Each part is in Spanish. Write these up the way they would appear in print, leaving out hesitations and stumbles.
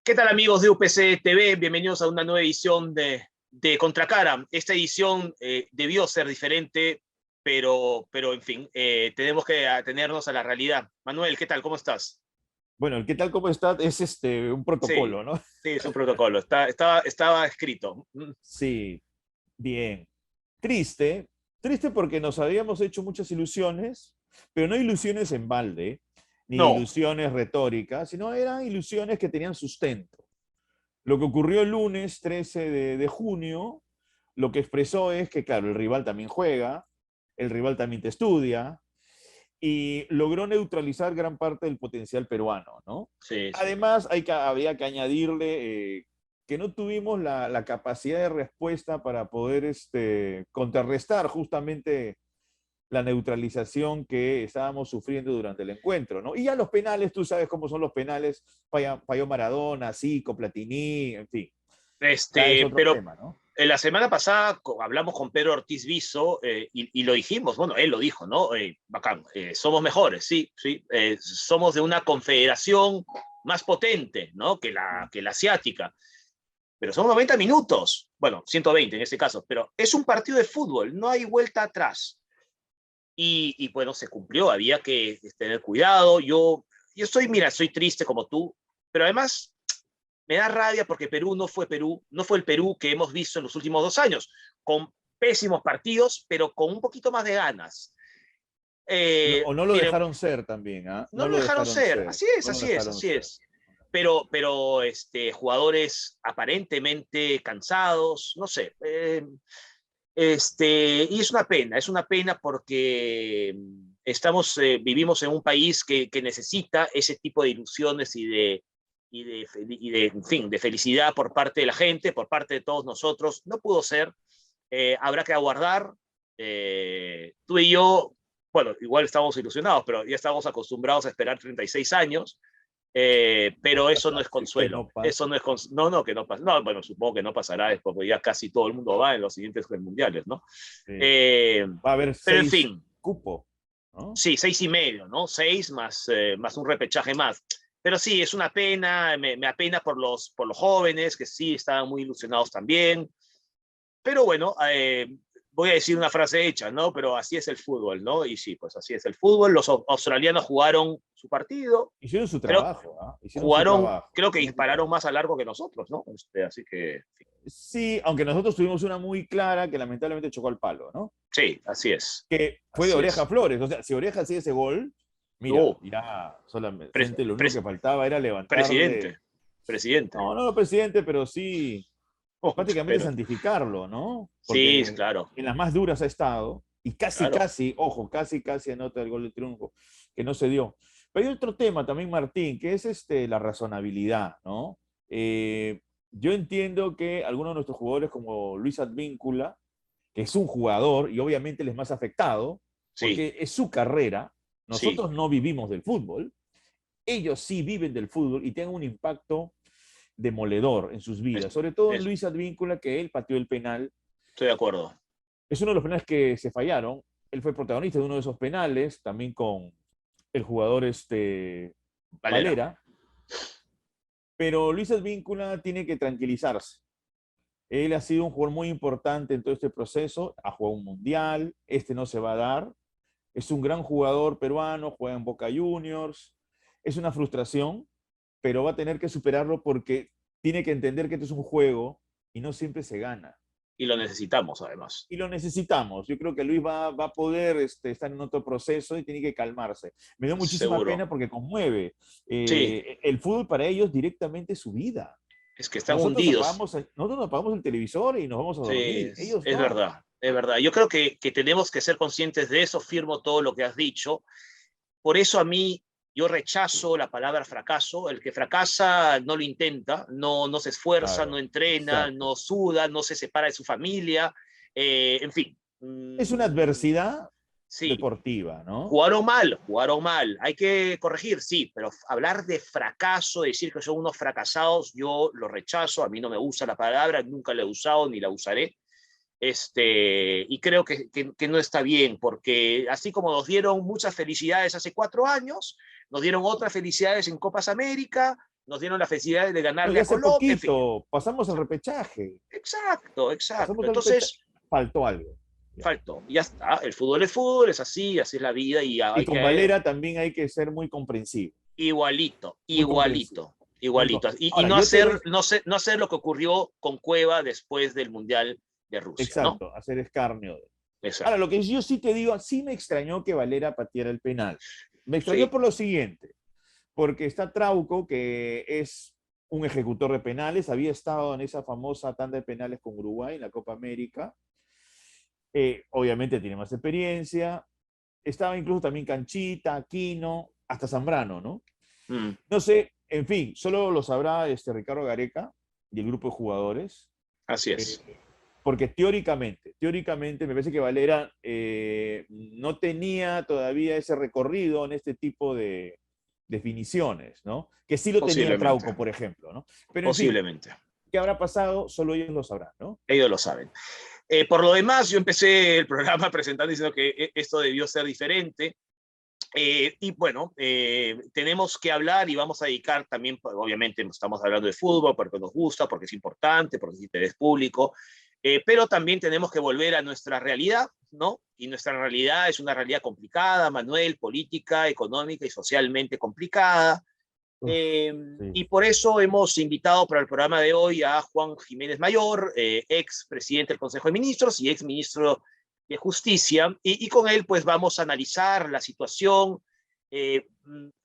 ¿Qué tal amigos de UPC TV? Bienvenidos a una nueva edición de Contracara. Esta edición debió ser diferente, pero en fin, tenemos que atenernos a la realidad. Manuel, ¿qué tal? ¿Cómo estás? Bueno, el qué tal, cómo está es un Sí, protocolo, ¿no? sí, es un protocolo. Estaba escrito. Sí, bien. Triste, triste porque nos habíamos hecho muchas ilusiones, pero no ilusiones en balde, ni No, ilusiones retóricas, sino eran ilusiones que tenían sustento. Lo que ocurrió el lunes 13 de junio, lo que expresó es que, claro, el rival también juega, el rival también te estudia, y logró neutralizar gran parte del potencial peruano, ¿no? sí, sí. Además, había que añadirle que no tuvimos la capacidad de respuesta para poder contrarrestar justamente la neutralización que estábamos sufriendo durante el encuentro, ¿no? Y ya los penales, tú sabes cómo son los penales, falló Maradona, Zico, Platini, en fin, ya es otro Pero tema, ¿no? la semana pasada hablamos con Pedro Ortiz Viso y lo dijimos, bueno, él lo dijo, ¿no? Bacán, somos mejores, sí, sí, somos de una confederación más potente, ¿no? Que la asiática, pero son 90 minutos, bueno, 120 en este caso, pero es un partido de fútbol, no hay vuelta atrás. Bueno, se cumplió, había que tener cuidado. Yo mira, soy triste como tú, pero además me da rabia porque Perú, no fue el Perú que hemos visto en los últimos 2 años, con pésimos partidos, pero con un poquito más de ganas. O no lo Mire, dejaron ser también, ¿ah? no No lo lo dejaron dejaron ser, ser, así es, no lo así es, dejaron así ser. es. Pero jugadores aparentemente cansados, no sé. Y es una pena porque vivimos en un país que necesita ese tipo de ilusiones en fin, de felicidad por parte de la gente, por parte de todos nosotros. No pudo ser, habrá que aguardar. Tú y yo, bueno, igual estamos ilusionados, pero ya estamos acostumbrados a esperar 36 años. Pero eso no es Que consuelo. no Eso pase. no es no, no, que no pasa. No, bueno, supongo que no pasará después, porque ya casi todo el mundo va en los siguientes mundiales, ¿no? Sí. Eh, Va a haber pero en 6 fin, cupos, ¿no? sí, 6,5, ¿no? Seis más un repechaje más. Pero sí, es una pena, me apena por los jóvenes que sí estaban muy ilusionados también. Pero bueno, voy a decir una frase hecha, ¿no? Pero así es el fútbol, ¿no? Y sí, pues así es el fútbol. Los australianos jugaron su partido, Hicieron su creo, trabajo, ¿ah? Hicieron su jugaron, trabajo. creo que Hicieron su dispararon trabajo. más a largo que nosotros, ¿no? Así que Sí, aunque nosotros tuvimos una muy clara que lamentablemente chocó al palo, ¿no? sí, así es, Que fue de así Oreja a es. Flores. O sea, si Oreja hacía ese gol, mira, Uh, ya pres, solamente lo único pres, que faltaba era presidente, levantarle, presidente. no, no, presidente, pero sí Oh, prácticamente pero santificarlo, ¿no? sí, Porque claro, en las más duras ha estado y casi, claro. casi, ojo, casi, casi anota el gol de triunfo, que no se dio. Pero hay otro tema también, Martín, que es la razonabilidad, ¿no? Yo entiendo que algunos de nuestros jugadores, como Luis Advíncula, que es un jugador y obviamente él es más afectado, Sí, porque es su carrera, sí, nosotros no vivimos del fútbol, ellos sí viven del fútbol y tienen un impacto demoledor en sus es- vidas, sobre todo en es- Luis Advíncula, que él pateó el penal. estoy de acuerdo. Es uno de los penales que se fallaron. Él fue protagonista de uno de esos penales, también con el jugador Valera. Valera. Pero Luis Advíncula tiene que tranquilizarse. Él ha sido un jugador muy importante en todo este proceso. Ha jugado un mundial. Este no se va a dar. Es un gran jugador peruano, juega en Boca Juniors. Es una frustración, pero va a tener que superarlo porque tiene que entender que esto es un juego y no siempre se gana. Y lo necesitamos además. Y lo necesitamos. Yo creo que Luis va a poder estar en otro proceso y tiene que calmarse. Me dio muchísima Seguro. pena porque conmueve. Sí, El fútbol para ellos directamente es su vida. es que están hundidos. Nosotros apagamos el televisor y nos vamos a Sí, dormir. Ellos es no. verdad, es verdad. Yo creo que tenemos que ser conscientes de eso, firmo todo lo que has dicho. Por eso a mí yo rechazo la palabra fracaso. El que fracasa no lo intenta, no se esfuerza, no Claro, entrena, exacto. no suda, no se separa de su familia, en fin. Es una adversidad Sí, deportiva, ¿no? jugaron mal, jugaron mal. Hay que corregir, sí, pero hablar de fracaso, decir que son unos fracasados, yo lo rechazo, a mí no me gusta la palabra, nunca la he usado ni la usaré. Y creo que no está bien, porque así como nos dieron muchas felicidades hace 4 años, nos dieron otras felicidades en Copas América, nos dieron la felicidad de No, ganarle y a hace Colombia, en fin. poquito pasamos al repechaje. Exacto, Pasamos exacto. al repechaje. Entonces, Faltó algo. Ya. faltó. Ya está. El fútbol, es así es la vida y Y hay con que Valera también hay que ser muy comprensivo. igualito, Muy comprensivo. igualito, igualito. Y Ahora, no yo te doy, hacer, no hacer lo que ocurrió con Cueva después del Mundial de Rusia, ¿no? exacto, hacer escarnio. Ahora, lo Exacto. que yo sí te digo, sí me extrañó que Valera pateara el penal. Me extrañó Sí, por lo siguiente, porque está Trauco, que es un ejecutor de penales, había estado en esa famosa tanda de penales con Uruguay en la Copa América. Obviamente tiene más experiencia. Estaba incluso también Canchita, Aquino, hasta Zambrano, ¿no? mm, No sé, en fin, solo lo sabrá Ricardo Gareca y el grupo de jugadores, así eh, es. porque teóricamente me parece que Valera no tenía todavía ese recorrido en este tipo de definiciones, ¿no? Que sí lo tenía Posiblemente, Trauco, por ejemplo, ¿no? Pero en fin, posiblemente. ¿qué habrá pasado? Solo ellos lo sabrán, ¿no? Ellos lo saben. Por lo demás, yo empecé el programa presentando diciendo que esto debió ser diferente. Y bueno, tenemos que hablar y vamos a dedicar también, pues, obviamente estamos hablando de fútbol porque nos gusta, porque es importante, porque es interés público, pero también tenemos que volver a nuestra realidad, ¿no? Y nuestra realidad es una realidad complicada, Manuel, política, económica y socialmente complicada. Uf, sí. Y por eso hemos invitado para el programa de hoy a Juan Jiménez Mayor, ex presidente del Consejo de Ministros y ex ministro de Justicia, y con él pues vamos a analizar la situación,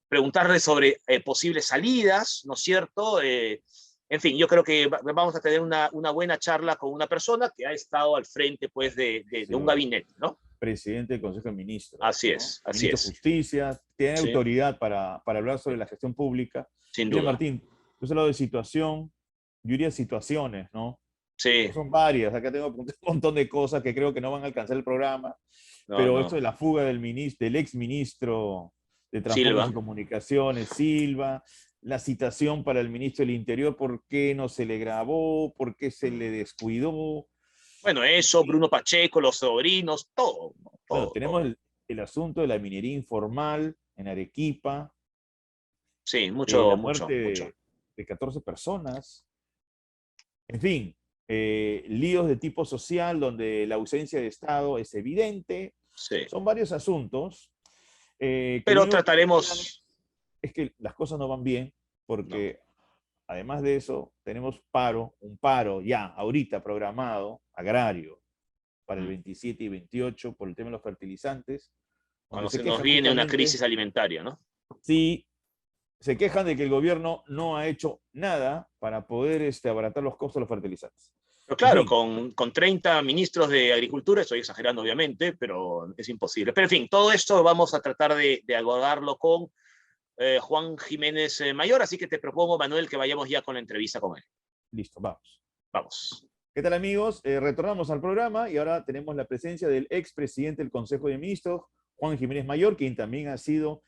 preguntarle sobre posibles salidas, ¿no es cierto? En fin, yo creo que vamos a tener una buena charla con una persona que ha estado al frente pues Ha de un sido gabinete, ¿no? presidente del Consejo de Ministros, Así ¿no? es, así Ministro de es. Justicia, tiene Sí, autoridad para hablar sobre la gestión pública. sin Mire, duda. Martín, tú has hablado de situación, yo diría situaciones, ¿no? Sí, Son varias, acá tengo un montón de cosas que creo que no van a alcanzar el programa, no, pero no. esto de la fuga del ex ministro de Transportes Silva. y Comunicaciones, Silva, la citación para el ministro del Interior, ¿por qué no se le grabó? ¿Por qué se le descuidó? Bueno, eso, Bruno Pacheco, los sobrinos, todo, ¿no? Bueno, Todo, tenemos todo. el asunto de la minería informal en Arequipa, Sí, la mucho, muerte mucho, mucho. de 14 personas, en fin, líos de tipo social donde la ausencia de Estado es evidente. Sí. Son varios asuntos que lo Pero único que me quedan trataremos, es que las cosas no van bien, no. porque además de eso tenemos un paro ya ahorita programado, agrario, para el Mm. 27 y 28 por el tema de los fertilizantes, donde Cuando se se nos quejan viene una justamente crisis alimentaria, ¿no? si se quejan de que el gobierno no ha hecho nada para poder abaratar los costos de los fertilizantes. Pero En claro, fin, con 30 ministros de Agricultura, estoy exagerando obviamente, pero es imposible. Pero en fin, todo esto vamos a tratar de abordarlo con Juan Jiménez Mayor, así que te propongo, Manuel, que vayamos ya con la entrevista con él. listo, vamos. Vamos. ¿Qué tal, amigos? Retornamos al programa y ahora tenemos la presencia del expresidente del Consejo de Ministros, Juan Jiménez Mayor, quien también ha sido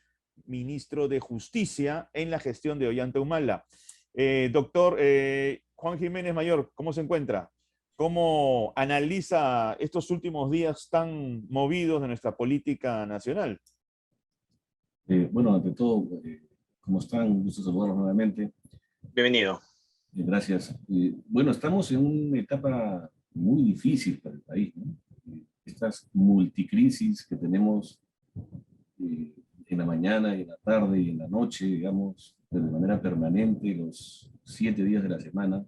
ministro de Justicia en la gestión de Ollanta Humala. Doctor Juan Jiménez Mayor, ¿cómo se encuentra? ¿Cómo analiza estos últimos días tan movidos de nuestra política nacional? Bueno, ante todo, ¿cómo están? Un gusto saludarlos nuevamente. Bienvenido. Gracias. Bueno, estamos en una etapa muy difícil para el país, ¿no? Estas multicrisis que tenemos en la mañana y en la tarde y en la noche, digamos, de manera permanente, los 7 días de la semana,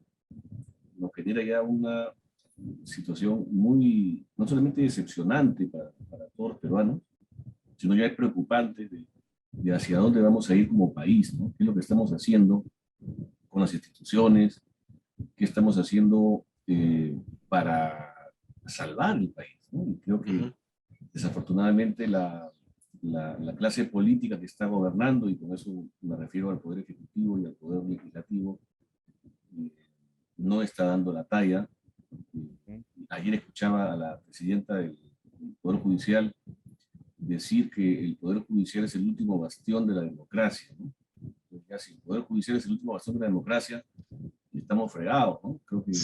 nos genera ya una situación muy, no solamente decepcionante para todos los peruanos, sino ya es preocupante de hacia dónde vamos a ir como país, ¿no? ¿Qué es lo que estamos haciendo con las instituciones? ¿Qué estamos haciendo para salvar el país, ¿no? Y creo que desafortunadamente la clase política que está gobernando, y con eso me refiero al Poder Ejecutivo y al Poder Legislativo, eh, no está dando la talla. Ayer escuchaba a la presidenta del Poder Judicial decir que el Poder Judicial es el último bastión de la democracia, ¿no? Ya, si el Poder Judicial es el último bastión de la democracia, estamos fregados, ¿no? Creo que la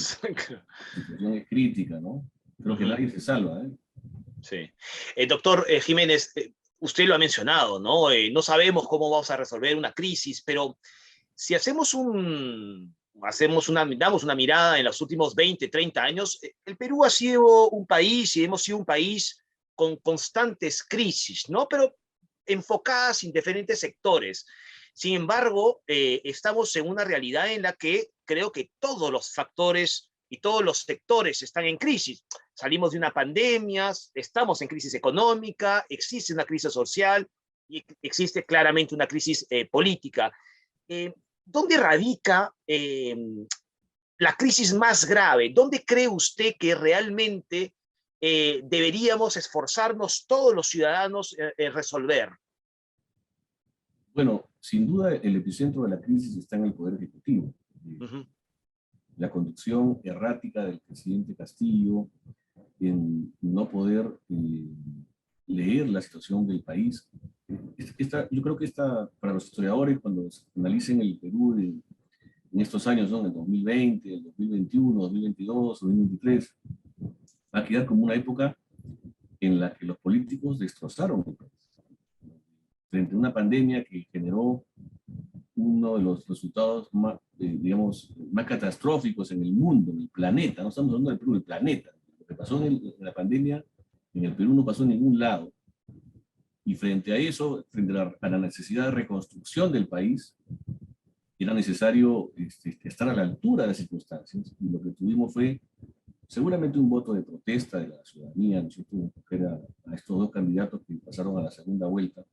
situación es crítica, ¿no? Creo que nadie se salva, ¿eh? Sí. Doctor Jiménez, usted lo ha mencionado, ¿no? No sabemos cómo vamos a resolver una crisis, pero si damos una mirada en los últimos 20, 30 años, el Perú ha sido un país y hemos sido un país con constantes crisis, ¿no? Pero enfocadas en diferentes sectores. Sin embargo, estamos en una realidad en la que creo que todos los factores y todos los sectores están en crisis. Salimos de una pandemia, estamos en crisis económica, existe una crisis social y existe claramente una crisis política. ¿Dónde radica la crisis más grave? ¿Dónde cree usted que realmente deberíamos esforzarnos todos los ciudadanos en resolver? Bueno, sin duda el epicentro de la crisis está en el Poder Ejecutivo. Uh-huh. La conducción errática del presidente Castillo, en no poder leer la situación del país. Yo creo que para los historiadores, cuando analicen el Perú en estos años, ¿no? En el 2020, el 2021, 2022, 2023, va a quedar como una época en la que los políticos destrozaron el país. Frente a una pandemia que generó uno de los resultados más, digamos, más catastróficos en el mundo, en el planeta, no estamos hablando del Perú, el planeta. Lo que pasó en la pandemia en el Perú no pasó en ningún lado. Y frente a eso, frente a la necesidad de reconstrucción del país, era necesario estar a la altura de las circunstancias. Y lo que tuvimos fue seguramente un voto de protesta de la ciudadanía, ¿no es cierto?, a estos dos candidatos que pasaron a la segunda vuelta.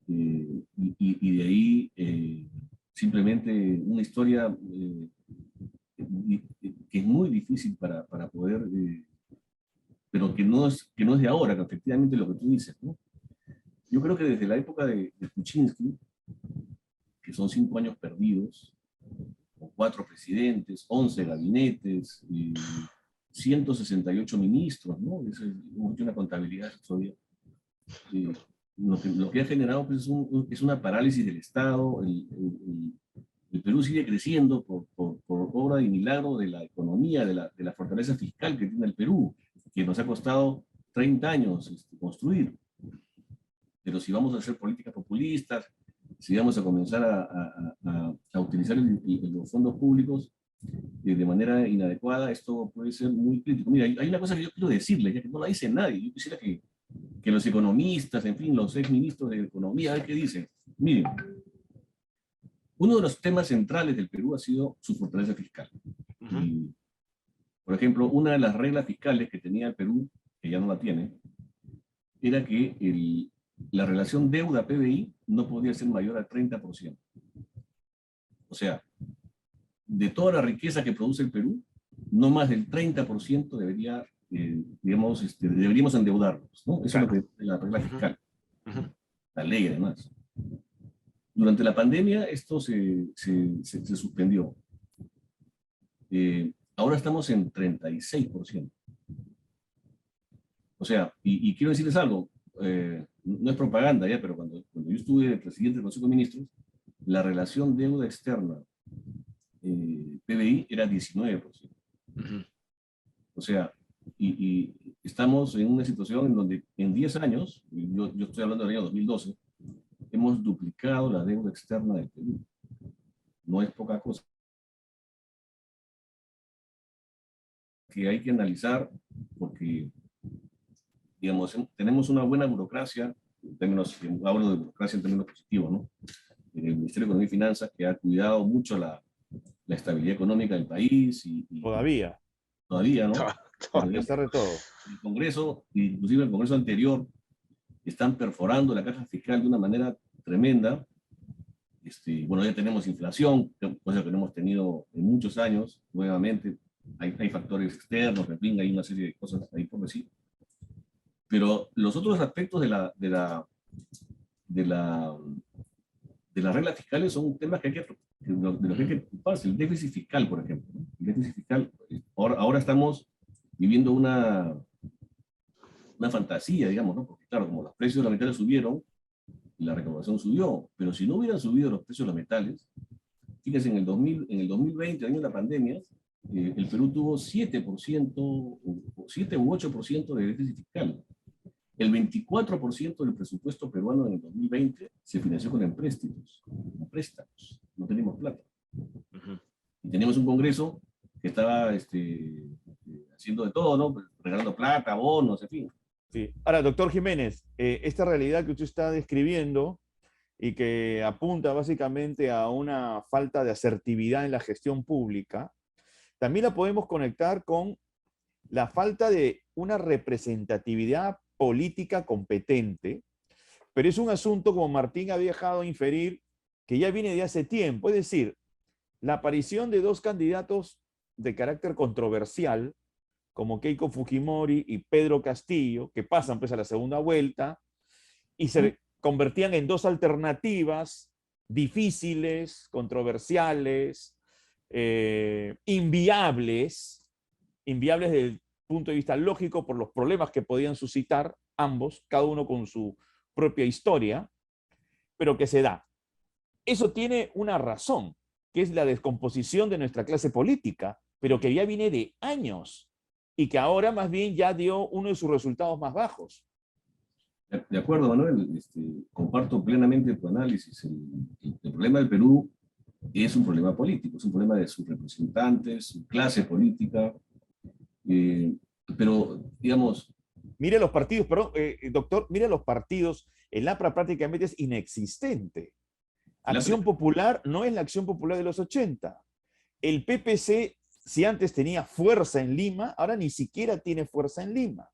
Y de ahí simplemente una historia que es muy difícil para poder, pero que no es de ahora, que efectivamente lo que tú dices, ¿no? Yo creo que desde la época de Kuczynski, que son 5 años perdidos, con 4 presidentes, 11 gabinetes, 168 ministros, ¿no? Es una contabilidad todavía. Lo que ha generado pues, es una parálisis del Estado. El Perú sigue creciendo por obra y milagro de la economía, de la fortaleza fiscal que tiene el Perú, que nos ha costado 30 años construir. Pero si vamos a hacer políticas populistas, si vamos a comenzar a utilizar los fondos públicos de manera inadecuada, esto puede ser muy crítico. Mira, hay una cosa que yo quiero decirles, ya que no la dice nadie. Yo quisiera que los economistas, en fin, los exministros de Economía, a ver qué dicen. Miren, uno de los temas centrales del Perú ha sido su fortaleza fiscal. Uh-huh. Y, por ejemplo, una de las reglas fiscales que tenía el Perú, que ya no la tiene, era que la relación deuda-PBI no podía ser mayor al 30%. O sea, de toda la riqueza que produce el Perú, no más del 30% debería, digamos, deberíamos endeudarnos, ¿no? Eso claro. Es lo que la regla fiscal. Uh-huh. La ley, además. Durante la pandemia, esto se suspendió. Ahora estamos en 36%. O sea, y quiero decirles algo, no es propaganda ya, pero cuando yo estuve presidente del Consejo de Ministros, la relación deuda externa PBI era 19%. Uh-huh. O sea, y estamos en una situación en donde en 10 años, yo estoy hablando del año 2012, hemos duplicado la deuda externa del Perú. No es poca cosa. Que hay que analizar porque, digamos, tenemos una buena burocracia, hablo de burocracia en términos positivos, ¿no? En el Ministerio de Economía y Finanzas, que ha cuidado mucho la estabilidad económica del país. Todavía, ¿no? A pesar de todo. El Congreso, inclusive el Congreso anterior, están perforando la caja fiscal de una manera tremenda. Bueno, ya tenemos inflación, cosa que no hemos tenido en muchos años, nuevamente. Hay factores externos, en fin, hay una serie de cosas ahí por decir. Pero los otros aspectos de las reglas fiscales son temas de los que hay que preocuparse. El déficit fiscal, por ejemplo, ¿no? El déficit fiscal, ahora estamos viviendo una fantasía, digamos, ¿no? Porque claro, como los precios de los metales subieron, la recaudación subió, pero si no hubieran subido los precios de los metales, fíjense, en el 2020, año de la pandemia, el Perú tuvo 7% u 8% de déficit fiscal. El 24% del presupuesto peruano en el 2020 se financió con empréstitos, con préstamos. No teníamos plata. Y teníamos un Congreso que estaba haciendo de todo, ¿no? Regalando plata, bonos, en fin. Sí. Ahora, doctor Jiménez, esta realidad que usted está describiendo y que apunta básicamente a una falta de asertividad en la gestión pública, también la podemos conectar con la falta de una representatividad política competente, pero es un asunto, como Martín ha dejado inferir, que ya viene de hace tiempo. Es decir, la aparición de dos candidatos de carácter controversial, como Keiko Fujimori y Pedro Castillo, que pasan pues a la segunda vuelta, y se convertían en dos alternativas difíciles, controversiales, inviables desde el punto de vista lógico por los problemas que podían suscitar ambos, cada uno con su propia historia, pero que se da. Eso tiene una razón, que es la descomposición de nuestra clase política, pero que ya viene de años y que ahora más bien ya dio uno de sus resultados más bajos. De acuerdo, Manuel, comparto plenamente tu análisis. El problema del Perú es un problema político, es un problema de sus representantes, su clase política, pero, digamos... Mire los partidos, perdón, doctor, mire los partidos, el APRA prácticamente es inexistente. Acción Popular no es la Acción Popular de los 80. El PPC, si antes tenía fuerza en Lima, ahora ni siquiera tiene fuerza en Lima.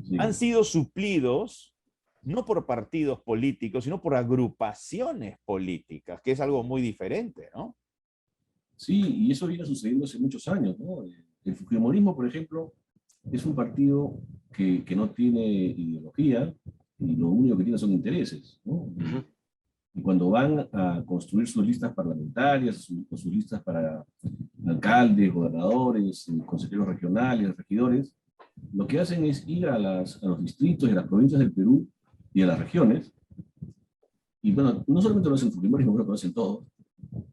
Sí. Han sido suplidos no por partidos políticos, sino por agrupaciones políticas, que es algo muy diferente, ¿no? Sí, y eso viene sucediendo hace muchos años, ¿no? El fujimorismo, por ejemplo, es un partido que no tiene ideología y lo único que tiene son intereses, ¿no? Y cuando van a construir sus listas parlamentarias, sus listas para alcaldes, gobernadores, consejeros regionales, regidores, lo que hacen es ir a los distritos y a las provincias del Perú y a las regiones, y bueno, no solamente lo hacen fujimorismo, creo que lo hacen todos,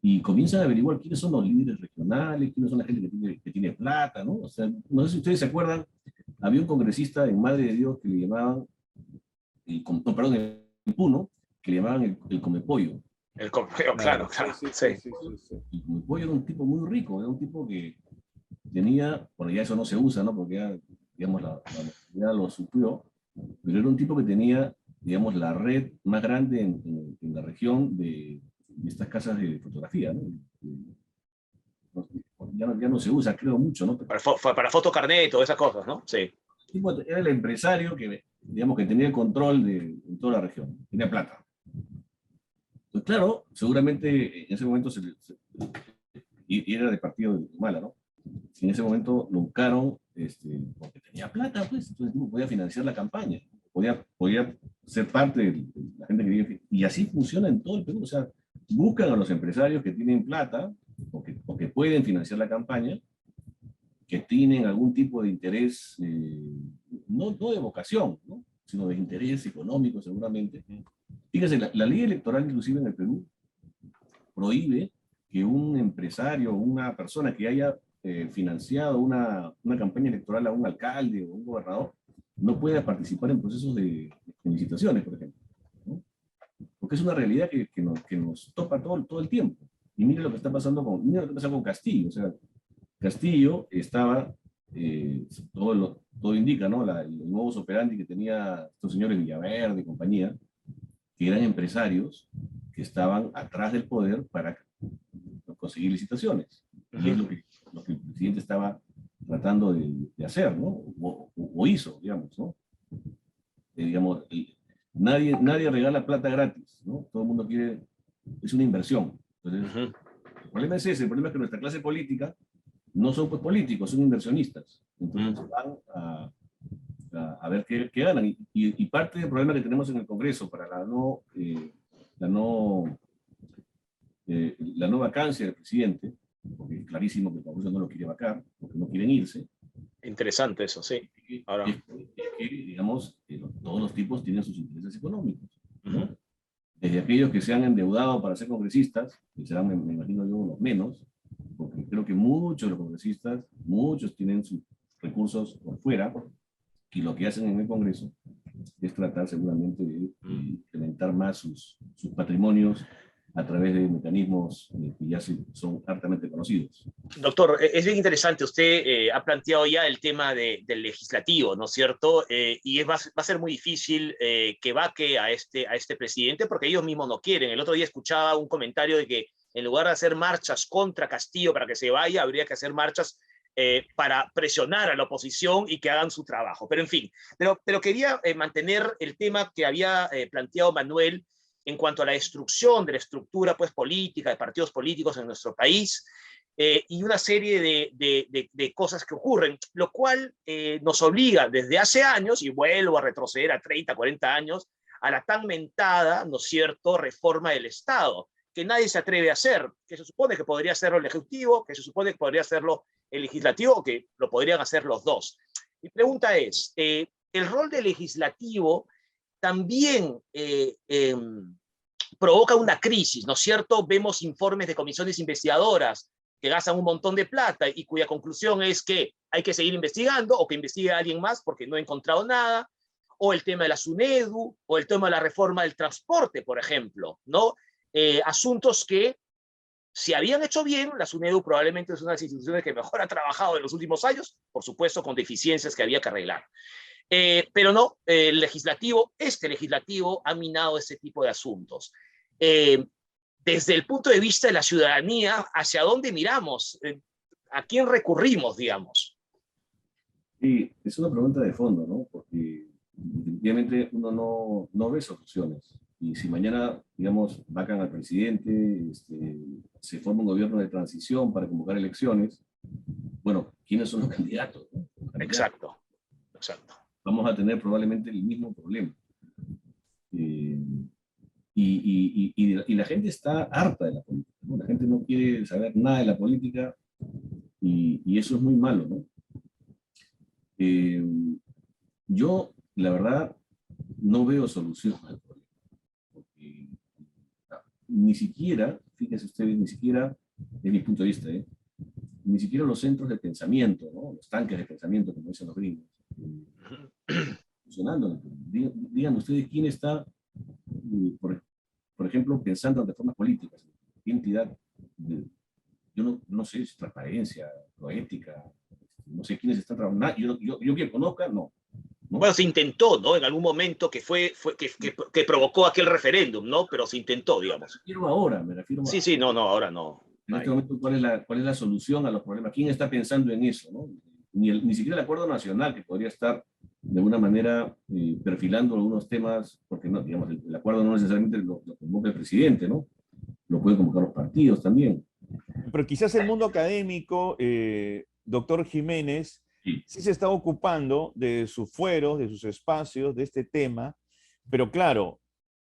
y comienzan a averiguar quiénes son los líderes regionales, quiénes son la gente que tiene plata, ¿no? O sea, no sé si ustedes se acuerdan, había un congresista en Madre de Dios que le llamaban, en Puno, que le llamaban el Comepollo. El Comepollo, claro, claro. Sí. El Comepollo era un tipo muy rico, era un tipo que tenía, bueno, ya eso no se usa, ¿no? Porque ya, digamos, ya lo suplió, pero era un tipo que tenía, digamos, la red más grande en la región de estas casas de fotografía, ¿no? Ya no se usa, creo, mucho, ¿no? Para fotocarnet y todas esas cosas, ¿no? Sí. Era el empresario que, digamos, que tenía el control de toda la región, tenía plata. Pues claro, seguramente en ese momento y era de partido de Humala, ¿no? En ese momento lo buscaron porque tenía plata, pues, entonces podía financiar la campaña, podía ser parte de la gente que vive, y así funciona en todo el Perú, o sea, buscan a los empresarios que tienen plata, o que pueden financiar la campaña, que tienen algún tipo de interés, no de vocación, ¿no? Sino de interés económico seguramente. Fíjense, la ley electoral inclusive en el Perú prohíbe que un empresario, una persona que haya financiado una campaña electoral a un alcalde o un gobernador, no pueda participar en procesos de licitaciones, por ejemplo, ¿no? Porque es una realidad que nos topa todo el tiempo. Y mire lo que está pasando con Castillo. O sea, Castillo estaba, todo indica, ¿no? El modus operandi que tenía estos señores Villaverde y compañía, que eran empresarios que estaban atrás del poder para conseguir licitaciones. Y es lo que el presidente estaba tratando de hacer, ¿no? O hizo, digamos, ¿no? Digamos, nadie regala plata gratis, ¿no? Todo el mundo quiere, es una inversión. Entonces, el problema es ese, el problema es que nuestra clase política no son pues políticos, son inversionistas. Entonces van a ver qué ganan. Y parte del problema que tenemos en el Congreso para la no vacancia del presidente, porque es clarísimo que el Congreso no lo quiere vacar, porque no quieren irse. Interesante eso, sí. Ahora. Es que, digamos, todos los tipos tienen sus intereses económicos, ¿no? Desde aquellos que se han endeudado para ser congresistas, que serán, me imagino yo, los menos, porque creo que muchos de los congresistas, muchos tienen sus recursos por fuera, y lo que hacen en el Congreso es tratar seguramente de incrementar más sus patrimonios a través de mecanismos que ya son hartamente conocidos. Doctor, es bien interesante. Usted ha planteado ya el tema del legislativo, ¿no es cierto? Y va a ser muy difícil que vaque a este presidente porque ellos mismos no quieren. El otro día escuchaba un comentario de que en lugar de hacer marchas contra Castillo para que se vaya, habría que hacer marchas para presionar a la oposición y que hagan su trabajo. Pero en fin, pero quería mantener el tema que había planteado Manuel en cuanto a la destrucción de la estructura pues, política, de partidos políticos en nuestro país, y una serie de cosas que ocurren, lo cual nos obliga desde hace años, y vuelvo a retroceder a 30, 40 años, a la tan mentada, ¿no es cierto?, reforma del Estado, que nadie se atreve a hacer, que se supone que podría hacerlo el Ejecutivo, que se supone que podría hacerlo el Legislativo, o que lo podrían hacer los dos. Mi pregunta es, ¿el rol del Legislativo también provoca una crisis, ¿no es cierto? Vemos informes de comisiones investigadoras que gastan un montón de plata y cuya conclusión es que hay que seguir investigando o que investigue a alguien más porque no he encontrado nada, o el tema de la SUNEDU, o el tema de la reforma del transporte, por ejemplo, ¿no? Asuntos que si habían hecho bien, la SUNEDU probablemente es una de las instituciones que mejor ha trabajado en los últimos años, por supuesto con deficiencias que había que arreglar. Pero no, el legislativo, este legislativo ha minado ese tipo de asuntos. Desde el punto de vista de la ciudadanía, ¿hacia dónde miramos? ¿A quién recurrimos, digamos? Sí, es una pregunta de fondo, ¿no? Porque definitivamente uno no ve soluciones. Y si mañana, digamos, vacan al presidente, se forma un gobierno de transición para convocar elecciones, bueno, ¿quiénes son los candidatos? ¿No? Los candidatos. Exacto, exacto. Vamos a tener probablemente el mismo problema. Y la gente está harta de la política, ¿no? La gente no quiere saber nada de la política y eso es muy malo, ¿no? Yo, la verdad, no veo solución al problema. Porque ni siquiera, fíjense ustedes, ni siquiera, desde mi punto de vista, ni siquiera los centros de pensamiento, ¿no? Los tanques de pensamiento, como dicen los gringos, funcionando. Digan ustedes quién está, por ejemplo, pensando en reformas políticas. ¿Qué entidad? Yo no sé, es transparencia, ética, no sé quiénes están trabajando. Yo que conozca, no. Bueno, se intentó, ¿no? En algún momento que que provocó aquel referéndum, ¿no? Pero se intentó, digamos. Me refiero Sí, sí, no, ahora no. En este momento, ¿cuál es la solución a los problemas? ¿Quién está pensando en eso? ¿No? Ni siquiera el Acuerdo Nacional, que podría estar de alguna manera perfilando algunos temas, porque no, digamos, el acuerdo no necesariamente lo convoca el presidente, ¿no? Lo pueden convocar los partidos también. Pero quizás el mundo académico, doctor Jiménez, sí se está ocupando de sus fueros, de sus espacios, de este tema, pero claro,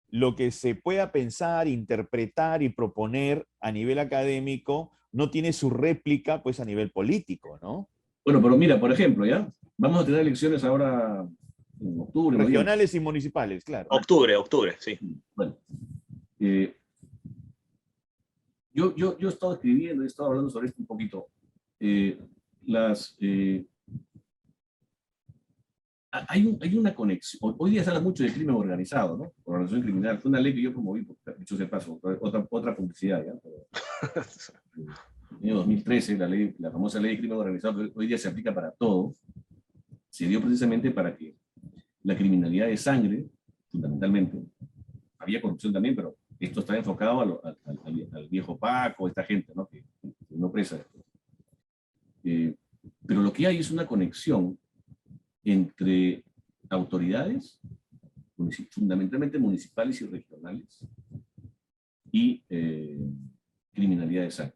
lo que se pueda pensar, interpretar y proponer a nivel académico no tiene su réplica pues a nivel político, ¿no? Bueno, pero mira, por ejemplo, ¿ya? Vamos a tener elecciones ahora en octubre. Regionales y municipales, claro. Octubre, sí. Bueno, yo he estado escribiendo, he estado hablando sobre esto un poquito. Hay una conexión. Hoy día se habla mucho de crimen organizado, ¿no? Organización criminal. Fue una ley que yo promoví, dicho sea paso, otra publicidad, ¿ya? Pero, en el año 2013, la famosa ley de crimen organizado, que hoy día se aplica para todo, se dio precisamente para que la criminalidad de sangre, fundamentalmente, había corrupción también, pero esto está enfocado al viejo Paco, esta gente, ¿no? Que no presa. Pero lo que hay es una conexión entre autoridades, fundamentalmente municipales y regionales, y criminalidad de sangre.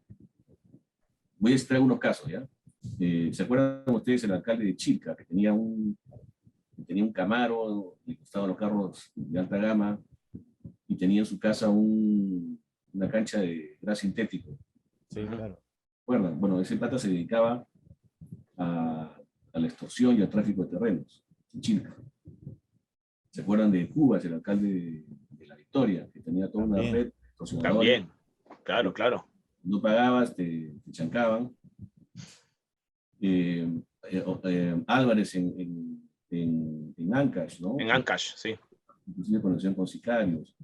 Voy a extraer unos casos, ¿ya? ¿Se acuerdan ustedes del alcalde de Chilca, que tenía un Camaro, le costaban los carros de alta gama, y tenía en su casa una cancha de gas sintético? Sí, claro. ¿Recuerdan? Bueno, ese plata se dedicaba a la extorsión y al tráfico de terrenos en Chilca. ¿Se acuerdan de Cuba, el alcalde de La Victoria, que tenía toda una red extorsionadora? También, claro. No pagabas, te chancaban. Álvarez en en Ancash, ¿no? En Ancash, sí. Inclusive conexión con sicarios.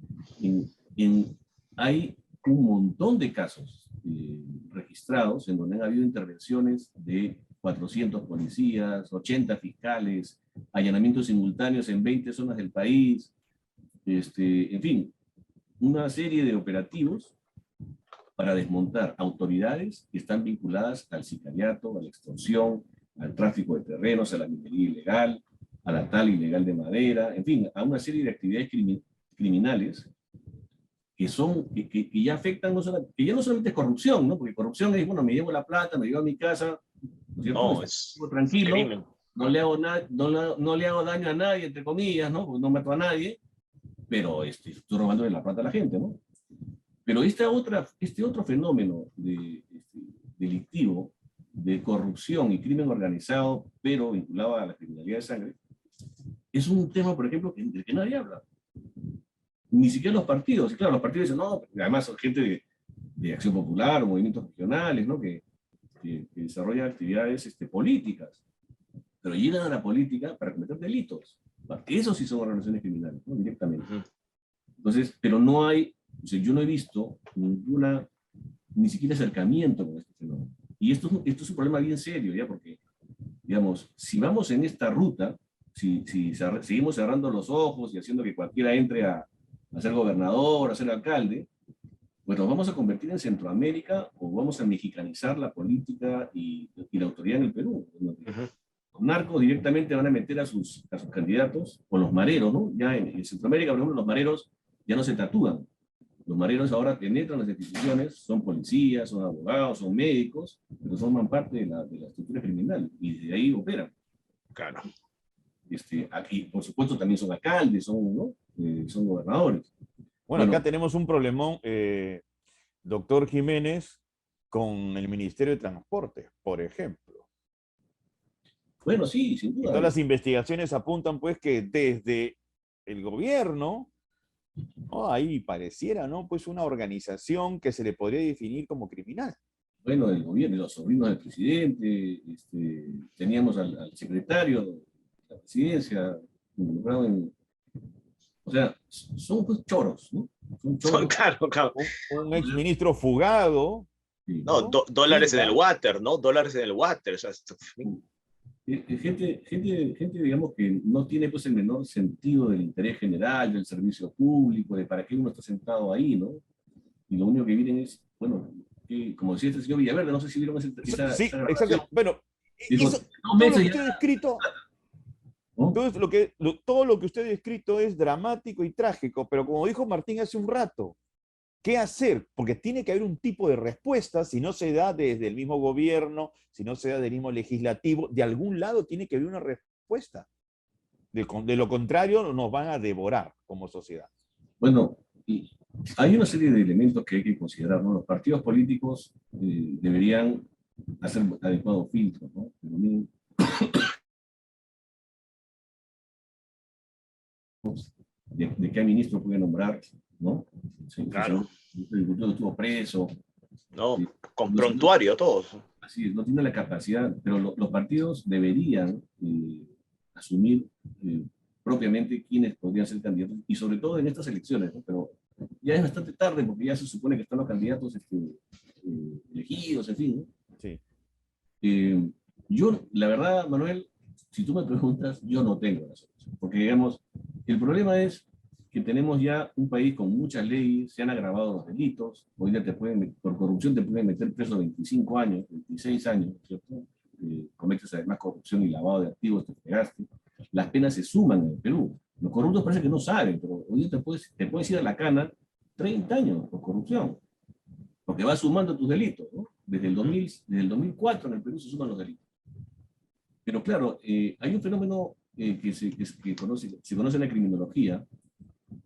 Hay un montón de casos registrados en donde han habido intervenciones de 400 policías, 80 fiscales, allanamientos simultáneos en 20 zonas del país, en fin, una serie de operativos para desmontar autoridades que están vinculadas al sicariato, a la extorsión, al tráfico de terrenos, a la minería ilegal, a la tala ilegal de madera, en fin, a una serie de actividades criminales que ya afectan, que ya no solamente es corrupción, ¿no? Porque corrupción es, bueno, me llevo la plata, me llevo a mi casa, ¿no es cierto? No, es Tranquilo, crimen. no le hago daño a nadie, entre comillas, ¿no? Porque no mato a nadie, pero estoy robándole la plata a la gente, ¿no? Pero este otro fenómeno delictivo de corrupción y crimen organizado, pero vinculado a la criminalidad de sangre, es un tema, por ejemplo, del que nadie habla. Ni siquiera los partidos. Y claro, los partidos dicen, no, además son gente de Acción Popular o movimientos regionales, ¿no? que desarrollan actividades políticas. Pero llegan a la política para cometer delitos. Esos sí son organizaciones criminales, ¿no? Directamente. Entonces, pero no hay, o sea, yo no he visto ni siquiera acercamiento con este fenómeno. Y esto es un problema bien serio, ¿ya? Porque, digamos, si vamos en esta ruta, si seguimos cerrando los ojos y haciendo que cualquiera entre a ser gobernador, a ser alcalde, pues nos vamos a convertir en Centroamérica o vamos a mexicanizar la política y la autoridad en el Perú. Los narcos directamente van a meter a sus candidatos, o los mareros, ¿no? Ya en Centroamérica, por ejemplo, los mareros ya no se tatúan. Los mareros ahora penetran las instituciones, son policías, son abogados, son médicos, pero forman parte de la estructura criminal y de ahí operan. Claro. Aquí, por supuesto, también son alcaldes, son gobernadores. Bueno, acá tenemos un problemón, doctor Jiménez, con el Ministerio de Transporte, por ejemplo. Bueno, sí, sin Y duda. todas las investigaciones apuntan, pues, que desde el gobierno, ¿no? Ahí pareciera, ¿no? Pues una organización que se le podría definir como criminal. Bueno, el gobierno, los sobrinos del presidente, teníamos al secretario de la presidencia, involucrado en... O sea, son pues choros, ¿no? Son choros. Claro. Un exministro fugado. Sí. No, dólares en el water, ¿no? Dólares en el water. O sea, gente, digamos, que no tiene pues el menor sentido del interés general, del servicio público, de para qué uno está sentado ahí, ¿no? Y lo único que vienen es, bueno, como decía este señor Villaverde, no sé si vieron esa Sí, grabación. exacto. Bueno, Dijo, eso, todo lo que usted ha descrito, ¿no? Todo lo que usted ha descrito es dramático y trágico, pero como dijo Martín hace un rato, ¿qué hacer? Porque tiene que haber un tipo de respuesta, si no se da desde el mismo gobierno, si no se da del mismo legislativo, de algún lado tiene que haber una respuesta. De lo contrario, nos van a devorar como sociedad. Bueno, y hay una serie de elementos que hay que considerar, ¿no? Los partidos políticos deberían hacer adecuados filtros, ¿no? De qué ministro puede nombrar, ¿no? Claro. El diputado estuvo preso. No, con prontuario todos. Así es, no tiene la capacidad, pero los partidos deberían asumir propiamente quiénes podrían ser candidatos, y sobre todo en estas elecciones, ¿no? Pero ya es bastante tarde porque ya se supone que están los candidatos elegidos, en fin, ¿no? Sí. Yo, la verdad, Manuel, si tú me preguntas, yo no tengo la solución, porque digamos, el problema es que tenemos ya un país con muchas leyes, se han agravado los delitos, hoy día por corrupción te pueden meter preso 25 años, 26 años, ¿cierto? Cometes además corrupción y lavado de activos, te pegaste. Las penas se suman en el Perú. Los corruptos parece que no saben, pero hoy día te puedes ir a la cana 30 años por corrupción, porque vas sumando tus delitos, ¿no? Desde el 2004 en el Perú se suman los delitos. Pero claro, hay un fenómeno que se conoce en la criminología,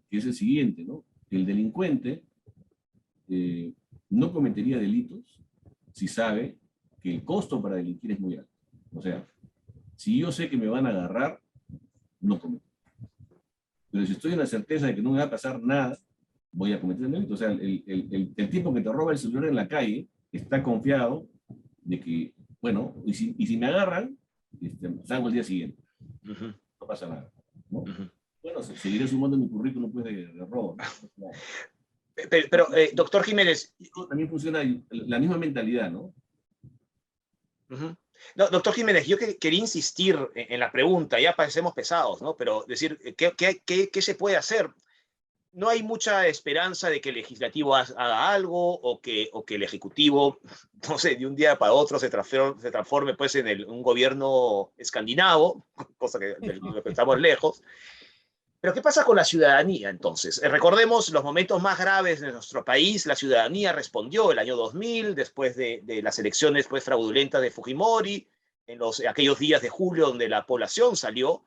que es el siguiente, ¿no? El delincuente no cometería delitos si sabe que el costo para delinquir es muy alto. O sea, si yo sé que me van a agarrar, no cometo. Pero si estoy en la certeza de que no me va a pasar nada, voy a cometer el delito. O sea, el tipo que te roba el celular en la calle está confiado de que, bueno, y si me agarran, salgo el día siguiente. pasa nada, ¿no? Ujú. Bueno, seguiré sumando mi currículum pues, de robo, ¿no? Pero doctor Jiménez, También funciona la misma mentalidad, ¿no? uh-huh. No, doctor Jiménez, yo quería insistir en la pregunta, ya parecemos pesados, ¿no? Pero decir, ¿qué se puede hacer? No hay mucha esperanza de que el legislativo haga algo o que el ejecutivo, no sé, de un día para otro se transforme pues, en un gobierno escandinavo, cosa de lo que estamos lejos. Pero ¿qué pasa con la ciudadanía entonces? Recordemos los momentos más graves de nuestro país. La ciudadanía respondió el año 2000, después de las elecciones pues, fraudulentas de Fujimori, en aquellos días de julio donde la población salió.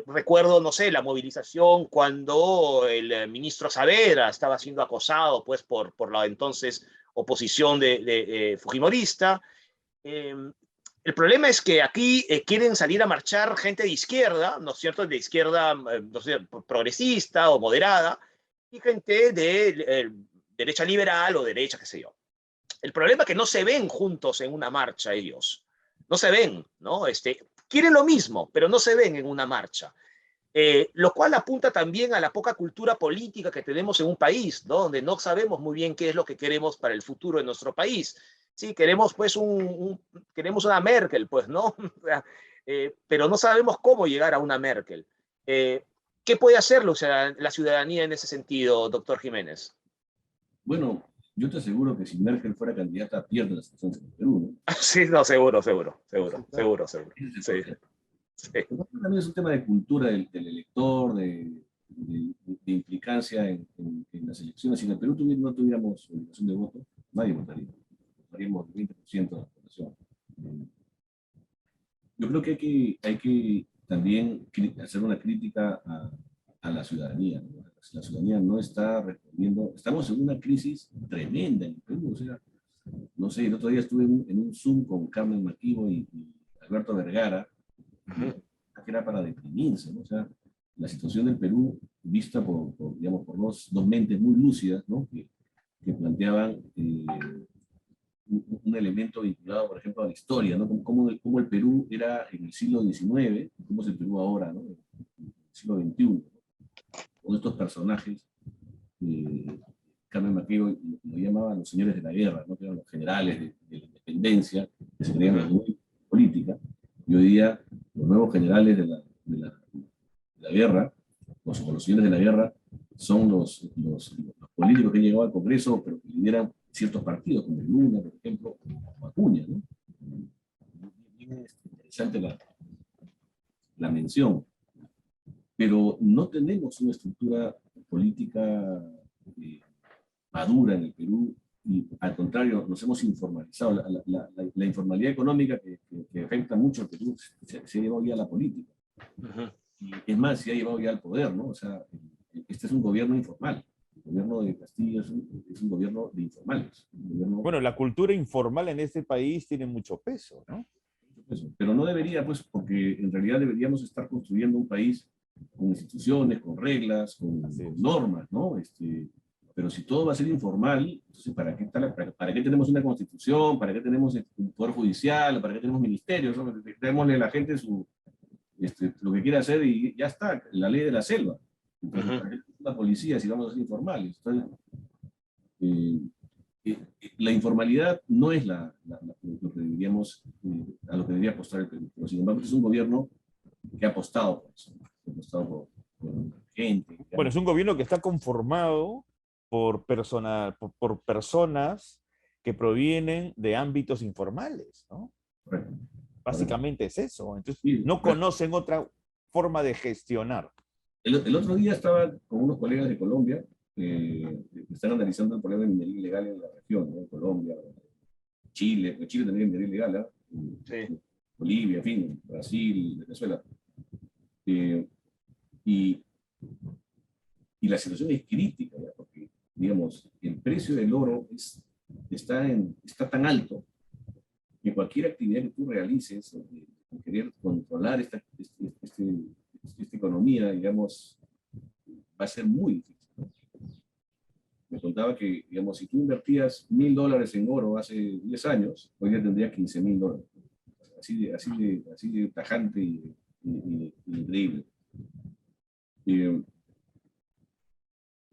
Recuerdo, no sé, la movilización cuando el ministro Saavedra estaba siendo acosado pues, por la entonces oposición de fujimorista. El problema es que aquí quieren salir a marchar gente de izquierda, ¿no es cierto? De izquierda, no sé, progresista o moderada, y gente de derecha liberal o derecha, qué sé yo. El problema es que no se ven juntos en una marcha ellos. No se ven, ¿no? Quieren lo mismo, pero no se ven en una marcha. Lo cual apunta también a la poca cultura política que tenemos en un país, ¿no? Donde no sabemos muy bien qué es lo que queremos para el futuro de nuestro país. Sí, queremos pues queremos una Merkel, pues, ¿no? Pero no sabemos cómo llegar a una Merkel. ¿Qué puede hacer la ciudadanía en ese sentido, doctor Jiménez? Bueno, yo te aseguro que si Merkel fuera candidata, pierde las elecciones en Perú, ¿no? Sí, no, seguro. Sí, sí. También es un tema de cultura del elector, de implicancia en las elecciones. Si en el Perú no tuviéramos obligación de voto, nadie votaría. Votaríamos el 20% de la población. Yo creo que hay que también hacer una crítica a la ciudadanía, ¿no? La ciudadanía no está respondiendo. Estamos en una crisis tremenda en el Perú. O sea, no sé, el otro día estuve en un Zoom con Carmen Mativo y Alberto Vergara, que era para deprimirse, ¿no? O sea, la situación del Perú, vista digamos, por dos mentes muy lúcidas, ¿no? Que planteaban un elemento vinculado, por ejemplo, a la historia, ¿no? Cómo el Perú era en el siglo XIX, cómo es el Perú ahora, ¿no? En el siglo XXI, ¿no? Con estos personajes, Carmen Maqueo lo llamaban los señores de la guerra, ¿no? Que eran los generales de la independencia, que se creían la política, y hoy día los nuevos generales de la guerra, los señores de la guerra, son los políticos que han llegado al Congreso, pero que lideran ciertos partidos, como el Luna, por ejemplo, o Acuña, ¿no? Es interesante la mención, pero no tenemos una estructura política madura en el Perú, y al contrario, nos hemos informalizado. La informalidad económica que afecta mucho al Perú se ha llevado ya a la política. Y es más, se ha llevado ya al poder, ¿no? O sea, este es un gobierno informal. El gobierno de Castillo es un gobierno de informales. Bueno, la cultura informal en este país tiene mucho peso, ¿no? Pero no debería, pues, porque en realidad deberíamos estar construyendo un país con instituciones, con reglas, con normas, ¿no? Pero si todo va a ser informal, entonces ¿para qué tenemos una constitución? ¿Para qué tenemos un poder judicial? ¿Para qué tenemos ministerios? ¿No? Démosle a la gente lo que quiere hacer y ya está, la ley de la selva. Entonces, ¿para qué la policía si vamos a ser informales? Entonces, la informalidad no es lo que deberíamos, a lo que debería apostar el Perú. Pero sin embargo, es un gobierno que ha apostado por eso, ha apostado por gente. Bueno, es un gobierno que está conformado por personas que provienen de ámbitos informales, ¿no? Correcto. Básicamente es eso. Entonces, Sí, no conocen otra forma de gestionar. El otro día estaba con unos colegas de Colombia que están analizando el problema de minería ilegal en la región, ¿no? Colombia, Chile también es minería ilegal, ¿eh? Sí. Bolivia, en fin, Brasil, Venezuela. Y la situación es crítica, ¿ya? Porque, digamos, el precio del oro está tan alto que cualquier actividad que tú realices, querer controlar esta economía, digamos, va a ser muy difícil. Me contaba que, digamos, si tú invertías $1.000 en oro hace 10 años, hoy día tendrías $15.000. Así de tajante y increíble. Y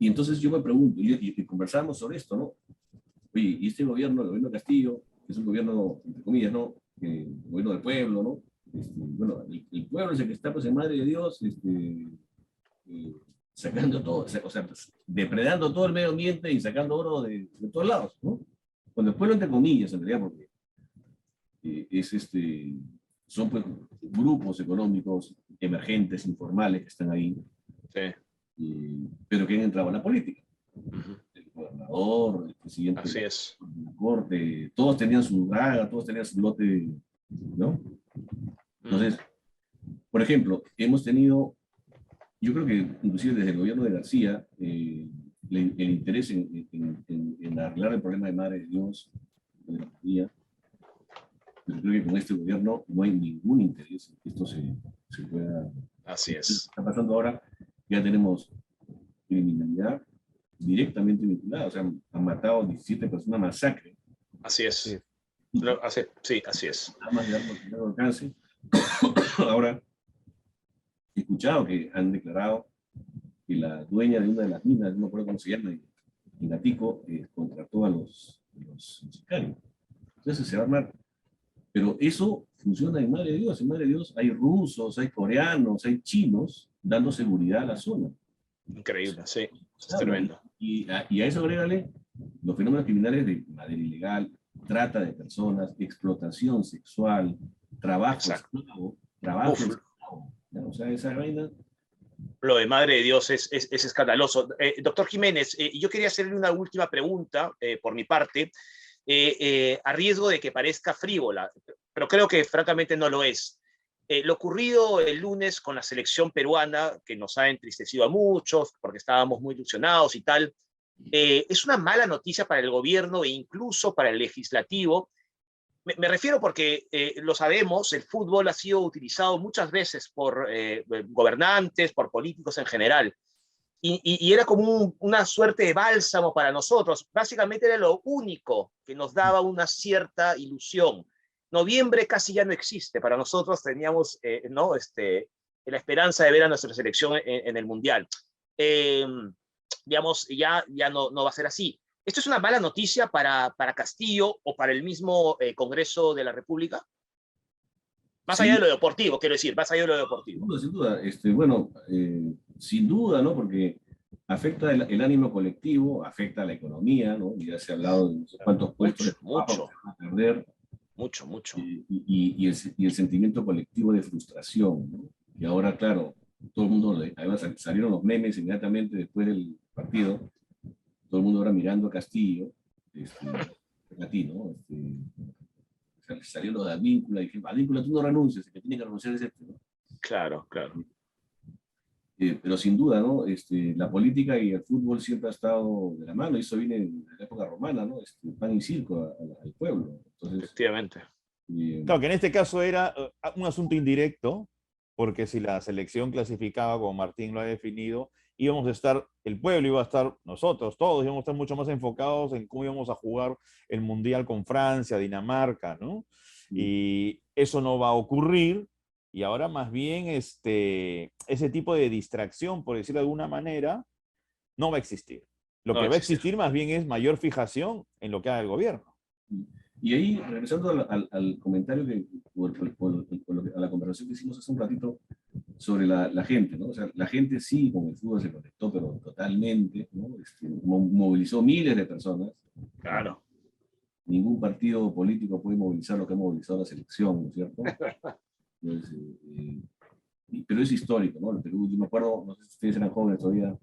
entonces yo me pregunto, y conversamos sobre esto, ¿no? Oye, y este gobierno, el gobierno de Castillo, que es un gobierno, entre comillas, ¿no? Gobierno del pueblo, ¿no? Bueno, el pueblo es el que está, pues, en madre de Dios, sacando todo, o sea, pues, depredando todo el medio ambiente y sacando oro de todos lados, ¿no? Cuando el pueblo, entre comillas, en realidad, porque son, pues, grupos económicos emergentes, informales, que están ahí, pero que han entrado en la política. El gobernador, el presidente Así es. de la corte, todos tenían su draga, todos tenían su lote, ¿no? Entonces, por ejemplo, hemos tenido, yo creo que inclusive desde el gobierno de García, el interés en arreglar el problema de Madre de Dios, de la familia, pero creo que con este gobierno no hay ningún interés en que esto se pueda... Así es. Está pasando ahora, ya tenemos criminalidad directamente vinculada, o sea, han matado 17 personas, masacre. Así es. Sí. Sí, así es. Armas de largo alcance. Ahora, he escuchado que han declarado que la dueña de una de las minas, no me acuerdo cómo se llama, en Atico, contrató a los sicarios. Entonces se va a armar. Pero eso funciona en Madre de Dios. En Madre de Dios hay rusos, hay coreanos, hay chinos dando seguridad a la zona. Increíble, sí. Es Claro, tremendo. Y a eso agrégale los fenómenos criminales de madera ilegal, trata de personas, explotación sexual, trabajo esclavo, ¿no? O sea, esa vaina. Lo de Madre de Dios es escandaloso. Doctor Jiménez, yo quería hacerle una última pregunta por mi parte, a riesgo de que parezca frívola, pero creo que francamente no lo es. Lo ocurrido el lunes con la selección peruana, que nos ha entristecido a muchos porque estábamos muy ilusionados y tal, es una mala noticia para el gobierno e incluso para el legislativo. Me refiero porque, lo sabemos, el fútbol ha sido utilizado muchas veces por gobernantes, por políticos en general, y era como una suerte de bálsamo para nosotros. Básicamente era lo único que nos daba una cierta ilusión. Noviembre casi ya no existe. Para nosotros teníamos ¿no? La esperanza de ver a nuestra selección en el Mundial. Digamos, ya no va a ser así. ¿Esto es una mala noticia para Castillo o para el mismo Congreso de la República? Más allá de lo deportivo, quiero decir, más allá de lo deportivo. Sin duda. Bueno, sin duda, ¿no? Porque afecta el ánimo colectivo, afecta a la economía, ¿no? Ya se ha hablado de no sé cuántos puestos de trabajo que se van a perder. Mucho. Y el sentimiento colectivo de frustración, ¿no? Y ahora, claro, todo el mundo, además salieron los memes inmediatamente después del partido, todo el mundo ahora mirando a Castillo, latino, salió lo de Advíncula, y dije, Advíncula, tú no renuncias, el que tiene que renunciar es este, ¿no? Claro. Pero sin duda, ¿no? La política y el fútbol siempre ha estado de la mano, y eso viene de la época romana, ¿no? Pan y circo al pueblo. Entonces, efectivamente. Claro, que en este caso era un asunto indirecto, porque si la selección clasificaba, como Martín lo ha definido, íbamos a estar, el pueblo iba a estar, nosotros todos íbamos a estar mucho más enfocados en cómo íbamos a jugar el Mundial con Francia, Dinamarca, ¿no? Y eso no va a ocurrir, y ahora más bien ese tipo de distracción, por decirlo de alguna manera, no va a existir. Lo que va a existir más bien es mayor fijación en lo que haga el gobierno. Y ahí, regresando al comentario, a la conversación que hicimos hace un ratito sobre la gente, ¿no? O sea, la gente sí con el fútbol se conectó, pero totalmente, ¿no? Movilizó miles de personas. Claro. Ningún partido político puede movilizar lo que ha movilizado la selección, ¿no es cierto? Entonces, pero es histórico, ¿no? El Perú, yo me acuerdo, no sé si ustedes eran jóvenes todavía,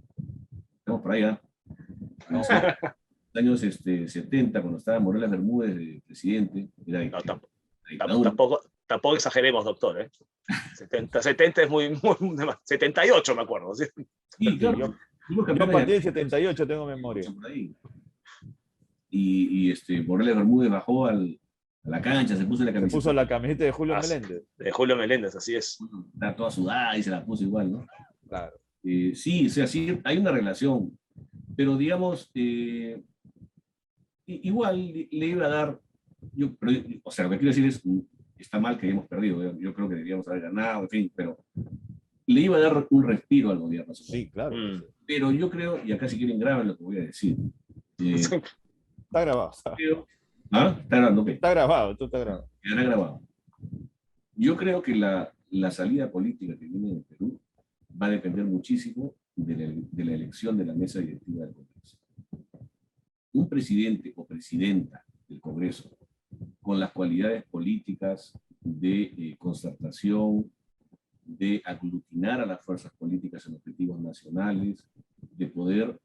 estamos por allá, ¿no? Años 70, cuando estaba Morelos Bermúdez de presidente, era tampoco exageremos, doctor, ¿eh? 70 es muy 78 me acuerdo. ¿Sí? Sí, claro. Yo a partir del 78 tengo memoria. Y Morelos Bermúdez bajó a la cancha, se puso la camiseta. Se puso la camiseta de Julio Meléndez. De Julio Meléndez, así es. Está toda sudada y se la puso igual, ¿no? Claro. Sí, o sea, sí, hay una relación, pero digamos, igual le iba a dar, o sea, lo que quiero decir es, está mal que hayamos perdido, yo creo que deberíamos haber ganado, en fin, pero le iba a dar un respiro al gobierno. Sí, claro. Pero yo creo, y acá si quieren graben lo que voy a decir. Está grabado. ¿Ah? ¿Está grabando? Okay. Está grabado, esto está grabado. Quedará grabado. Yo creo que la salida política que viene de Perú va a depender muchísimo de la elección de la mesa directiva del Congreso. Un presidente o presidenta del Congreso con las cualidades políticas de concertación, de aglutinar a las fuerzas políticas en objetivos nacionales, de poder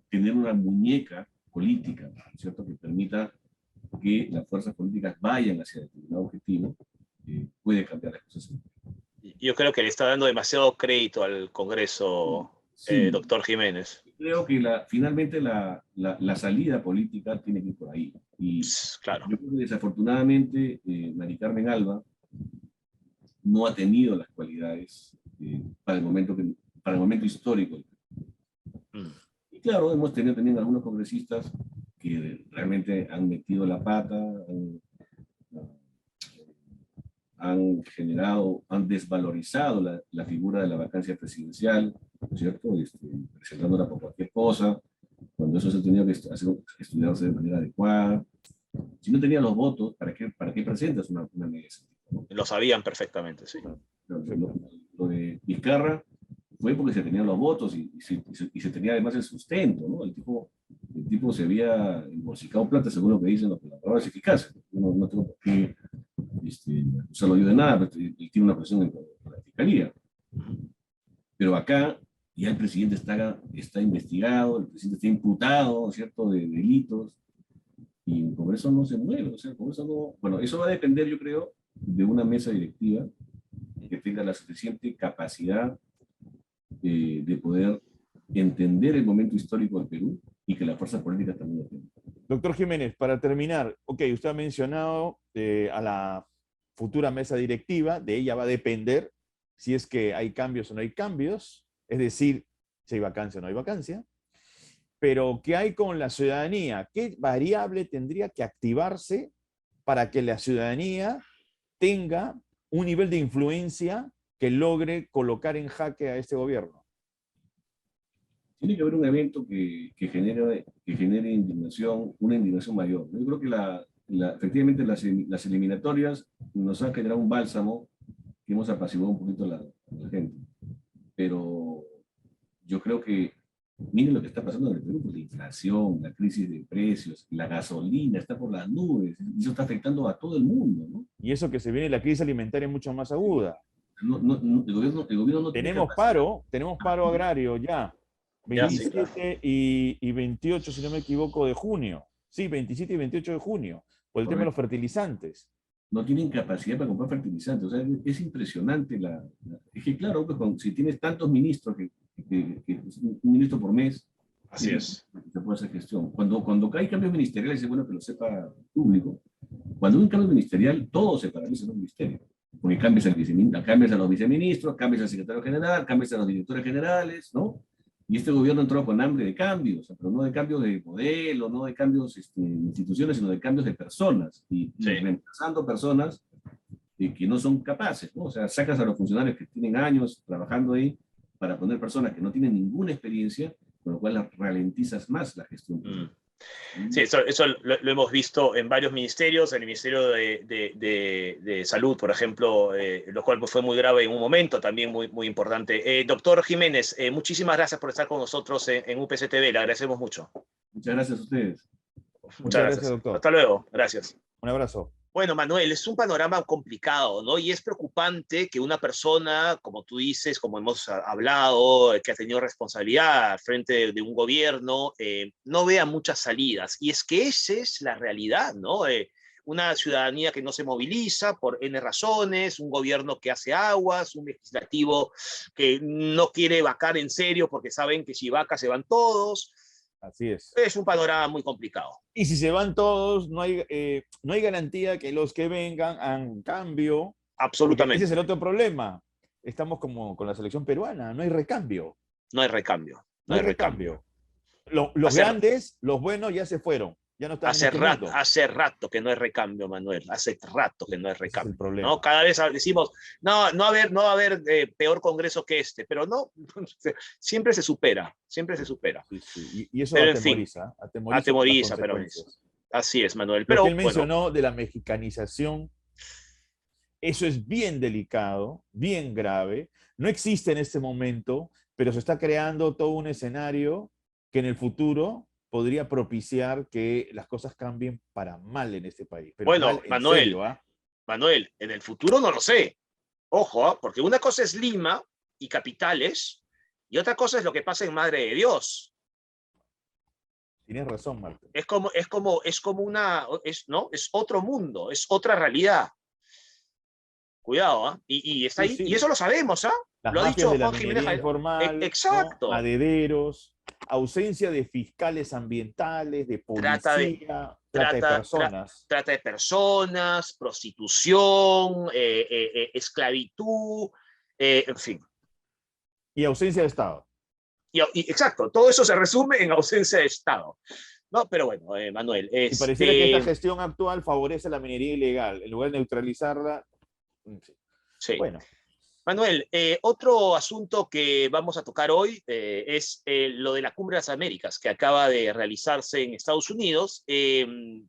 tener una muñeca política, ¿cierto?, que permita que las fuerzas políticas vayan hacia determinado objetivo, puede cambiar las cosas. Yo creo que le está dando demasiado crédito al Congreso, sí, doctor Jiménez. Creo que finalmente la salida política tiene que ir por ahí. Y claro, yo creo que desafortunadamente Mari Carmen Alba no ha tenido las cualidades para el momento histórico. Y claro, hemos tenido también algunos congresistas que realmente han metido la pata, han desvalorizado la figura de la vacancia presidencial, ¿no es cierto? Presentándola por cualquier cosa, cuando eso se tenía que estudiarse de manera adecuada. Si no tenían los votos, ¿para qué presentas una medida? ¿No? Lo sabían perfectamente, sí. Lo de Vizcarra fue porque se tenían los votos y se tenía además el sustento, ¿no? El tipo se había embolsicado plata, según lo que dicen los colaboradores eficaces. No tengo por qué acusarlo yo de nada, pero él tiene una presión en la fiscalía. Pero acá ya el presidente está investigado, el presidente está imputado, ¿cierto?, de delitos, y el Congreso no se mueve. O sea, el Congreso no... Bueno, eso va a depender, yo creo, de una mesa directiva que tenga la suficiente capacidad de poder entender el momento histórico del Perú y que las fuerzas políticas también lo entiendan. Doctor Jiménez, para terminar, usted ha mencionado a la futura mesa directiva, de ella va a depender si es que hay cambios o no hay cambios, es decir, si hay vacancia o no hay vacancia, pero ¿qué hay con la ciudadanía? ¿Qué variable tendría que activarse para que la ciudadanía tenga un nivel de influencia que logre colocar en jaque a este gobierno? Tiene que haber un evento que genere indignación, una indignación mayor. Yo creo que efectivamente las eliminatorias nos han generado un bálsamo que hemos apaciguado un poquito a la gente. Pero yo creo que, miren lo que está pasando en el Perú, la inflación, la crisis de precios, la gasolina está por las nubes, y eso está afectando a todo el mundo, ¿no? Y eso que se viene la crisis alimentaria mucho más aguda. El gobierno no tenemos paro agrario ya. 27 y 28, si no me equivoco, de junio. Sí, 27 y 28 de junio, por el tema de los fertilizantes. No tienen capacidad para comprar fertilizantes. O sea, es impresionante. Es que claro, pues, si tienes tantos ministros, un ministro por mes, así es, se puede hacer gestión. Cuando hay cambios ministeriales, es bueno que lo sepa el público. Cuando hay un cambio ministerial, todo se paraliza en un ministerio. Porque cambias a los viceministros, cambias al secretario general, cambias a los directores generales, ¿no? Y este gobierno entró con hambre de cambios, pero no de cambios de modelo, no de cambios de instituciones, sino de cambios de personas. Y reemplazando personas que no son capaces, ¿no? O sea, sacas a los funcionarios que tienen años trabajando ahí para poner personas que no tienen ninguna experiencia, con lo cual ralentizas más la gestión. Sí, eso lo hemos visto en varios ministerios, en el Ministerio de Salud, por ejemplo, lo cual pues, fue muy grave en un momento, también muy importante. Doctor Jiménez, muchísimas gracias por estar con nosotros en UPC TV, le agradecemos mucho. Muchas gracias a ustedes. Muchas gracias, doctor. Hasta luego, gracias. Un abrazo. Bueno, Manuel, es un panorama complicado, ¿no? Y es preocupante que una persona, como tú dices, como hemos hablado, que ha tenido responsabilidad al frente de un gobierno, no vea muchas salidas. Y es que esa es la realidad, ¿no? Una ciudadanía que no se moviliza por N razones, un gobierno que hace aguas, un legislativo que no quiere vacar en serio porque saben que si vaca se van todos. Así es. Es un panorama muy complicado. Y si se van todos, no hay garantía que los que vengan hagan cambio. Absolutamente. Ese es el otro problema. Estamos como con la selección peruana, no hay recambio. No hay recambio. No hay recambio. Los grandes, los buenos ya se fueron. Ya no están en este mundo. Hace rato que no hay recambio, Manuel. Hace rato que no hay Ese es recambio. el problema. ¿No? Cada vez decimos, no va a haber peor congreso que este, pero no, siempre se supera, siempre se supera. Sí, sí. Y eso Pero en fin, atemoriza por las pero consecuencias. así es, Manuel. Lo Pero que él bueno, mencionó de la mexicanización, eso es bien delicado, bien grave. No existe en este momento, pero se está creando todo un escenario que en el futuro podría propiciar que las cosas cambien para mal en este país. Pero bueno, mal, en serio, ¿ah? Manuel, en el futuro no lo sé. Ojo, porque una cosa es Lima y capitales, y otra cosa es lo que pasa en Madre de Dios. Tienes razón, Marco. Es como ¿no? Es otro mundo, es otra realidad. Cuidado, ¿ah? Y está Sí, ahí, sí. y eso lo sabemos, ¿ah? Las Lo ha mafias dicho de la Juan Jiménez. minería informal, Exacto. ¿no? Madederos, ausencia de fiscales ambientales, de policía, trata de personas. Trata de personas, prostitución, esclavitud, en fin. Y ausencia de Estado. Exacto, todo eso se resume en ausencia de Estado. No, pero bueno, Manuel. Y pareciera que esta gestión actual favorece la minería ilegal, en lugar de neutralizarla. Sí. Bueno. Manuel, otro asunto que vamos a tocar hoy es lo de la Cumbre de las Américas, que acaba de realizarse en Estados Unidos,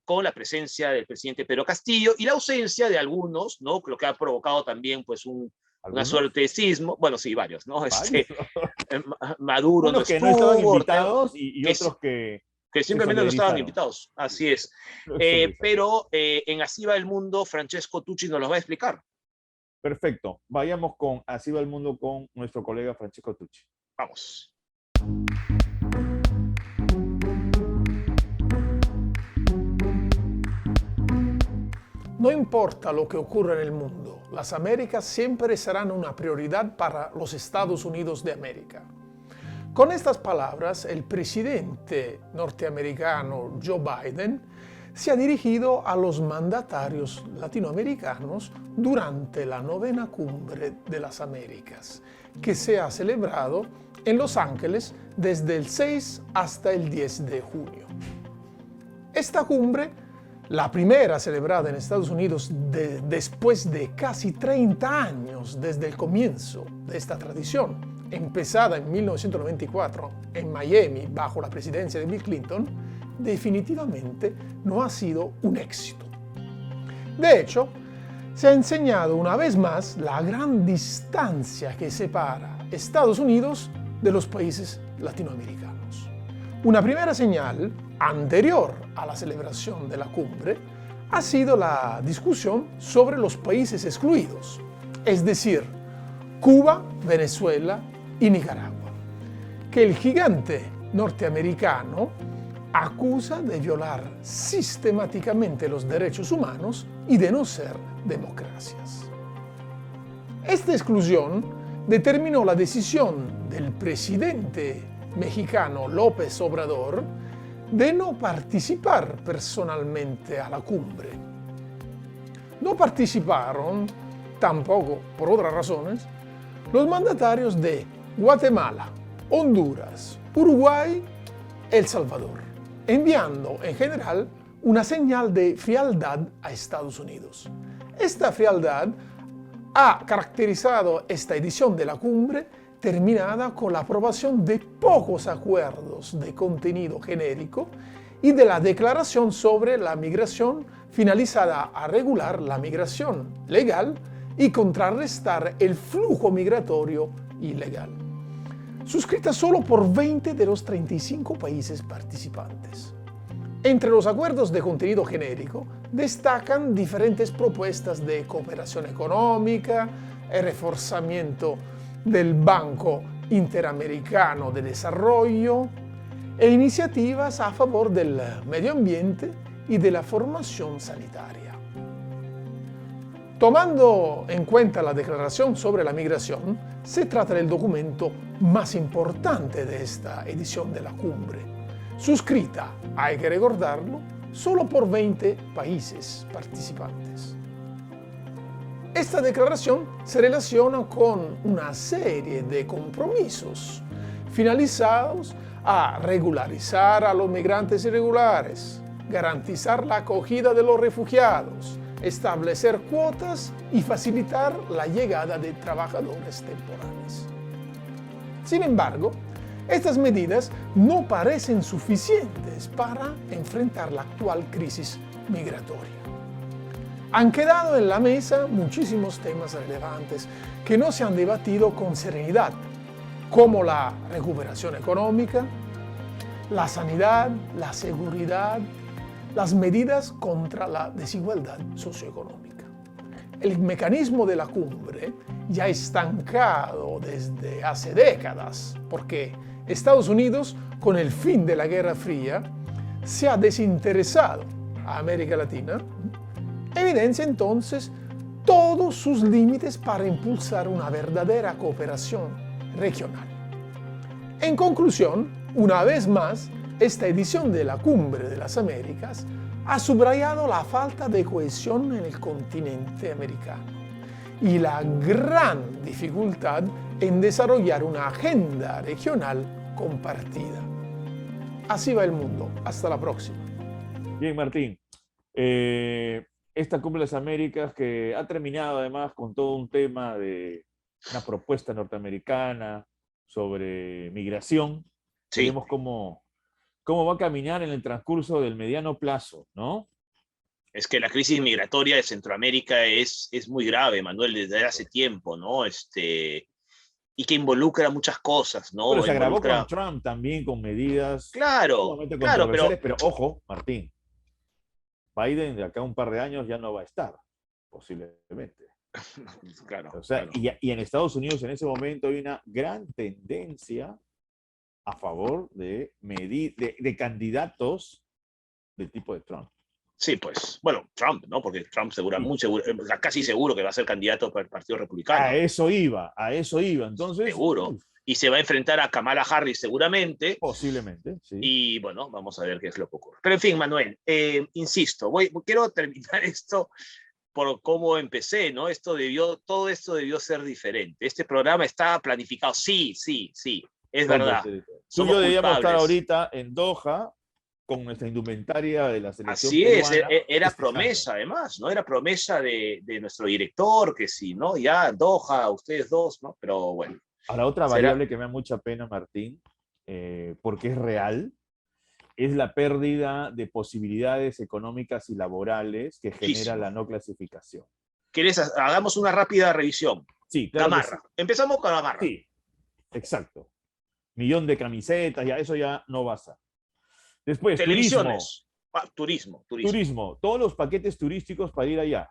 con la presencia del presidente Pedro Castillo y la ausencia de algunos, ¿no? Lo que ha provocado también pues una suerte de sismo. Bueno, sí, varios, ¿no? Maduro unos no que no estaban invitados y otros que simplemente no estaban invitados. Así es. Pero en Así va el mundo, Francesco Tucci nos lo va a explicar. Perfecto. Vayamos con Así va el mundo con nuestro colega Francesco Tucci. Vamos. No importa lo que ocurra en el mundo, las Américas siempre serán una prioridad para los Estados Unidos de América. Con estas palabras, el presidente norteamericano Joe Biden se ha dirigido a los mandatarios latinoamericanos durante la 9ª Cumbre de las Américas, que se ha celebrado en Los Ángeles desde el 6 hasta el 10 de junio. Esta cumbre, la primera celebrada en Estados Unidos después de casi 30 años desde el comienzo de esta tradición, empezada en 1994 en Miami bajo la presidencia de Bill Clinton, definitivamente no ha sido un éxito. De hecho, se ha enseñado una vez más la gran distancia que separa Estados Unidos de los países latinoamericanos. Una primera señal, anterior a la celebración de la cumbre, ha sido la discusión sobre los países excluidos, es decir, Cuba, Venezuela y Nicaragua, que el gigante norteamericano acusa de violar sistemáticamente los derechos humanos y de no ser democracias. Esta exclusión determinó la decisión del presidente mexicano López Obrador de no participar personalmente a la cumbre. No participaron, tampoco por otras razones, los mandatarios de Guatemala, Honduras, Uruguay, El Salvador, enviando en general una señal de frialdad a Estados Unidos. Esta frialdad ha caracterizado esta edición de la cumbre, terminada con la aprobación de pocos acuerdos de contenido genérico y de la declaración sobre la migración finalizada a regular la migración legal y contrarrestar el flujo migratorio ilegal, suscrita solo por 20 de los 35 países participantes. Entre los acuerdos de contenido genérico destacan diferentes propuestas de cooperación económica, el reforzamiento del Banco Interamericano de Desarrollo e iniciativas a favor del medio ambiente y de la formación sanitaria. Tomando en cuenta la declaración sobre la migración, se trata del documento más importante de esta edición de la cumbre, suscrita, hay que recordarlo, solo por 20 países participantes. Esta declaración se relaciona con una serie de compromisos finalizados a regularizar a los migrantes irregulares, garantizar la acogida de los refugiados, establecer cuotas y facilitar la llegada de trabajadores temporales. Sin embargo, estas medidas no parecen suficientes para enfrentar la actual crisis migratoria. Han quedado en la mesa muchísimos temas relevantes que no se han debatido con serenidad, como la recuperación económica, la sanidad, la seguridad, las medidas contra la desigualdad socioeconómica. El mecanismo de la cumbre ya estancado desde hace décadas, porque Estados Unidos, con el fin de la Guerra Fría, se ha desinteresado a América Latina, evidencia entonces todos sus límites para impulsar una verdadera cooperación regional. En conclusión, una vez más, esta edición de la Cumbre de las Américas ha subrayado la falta de cohesión en el continente americano y la gran dificultad en desarrollar una agenda regional compartida. Así va el mundo. Hasta la próxima. Bien, Martín. Esta Cumbre de las Américas que ha terminado además con todo un tema de una propuesta norteamericana sobre migración. Sí. Veremos cómo va a caminar en el transcurso del mediano plazo, ¿no? Es que la crisis migratoria de Centroamérica es muy grave, Manuel, desde hace tiempo, ¿no? Y que involucra muchas cosas, ¿no? Pero se agravó Involucra... con Trump también, con medidas Claro, sumamente claro, controversiales, pero ojo, Martín, Biden de acá a un par de años ya no va a estar, posiblemente. Claro, O sea, claro. y en Estados Unidos en ese momento hay una gran tendencia a favor de candidatos del tipo de Trump. Sí, pues, bueno, Trump, ¿no? Porque Trump casi seguro que va a ser candidato para el Partido Republicano. A eso iba. Entonces, seguro. Y se va a enfrentar a Kamala Harris seguramente. Posiblemente, sí. Y bueno, vamos a ver qué es lo que ocurre. Pero en fin, Manuel, insisto, quiero terminar esto por cómo empecé, ¿no? Todo esto debió ser diferente. Este programa estaba planificado. Sí, es verdad. Tú y yo debíamos estar ahorita en Doha con nuestra indumentaria de la selección Así peruana. Era promesa además, ¿no? Era promesa de nuestro director, que sí, ¿no? Ya, Doha, ustedes dos, ¿no? Pero bueno. Ahora, otra variable que me da mucha pena, Martín, porque es real, es la pérdida de posibilidades económicas y laborales que genera la no clasificación. ¿Quieres? Hagamos una rápida revisión. Sí, claro. Gamarra. Sí. Empezamos con Gamarra. Sí, exacto. 1.000.000 de camisetas, ya eso ya no basta. Después, televisiones. Turismo. Todos los paquetes turísticos para ir allá.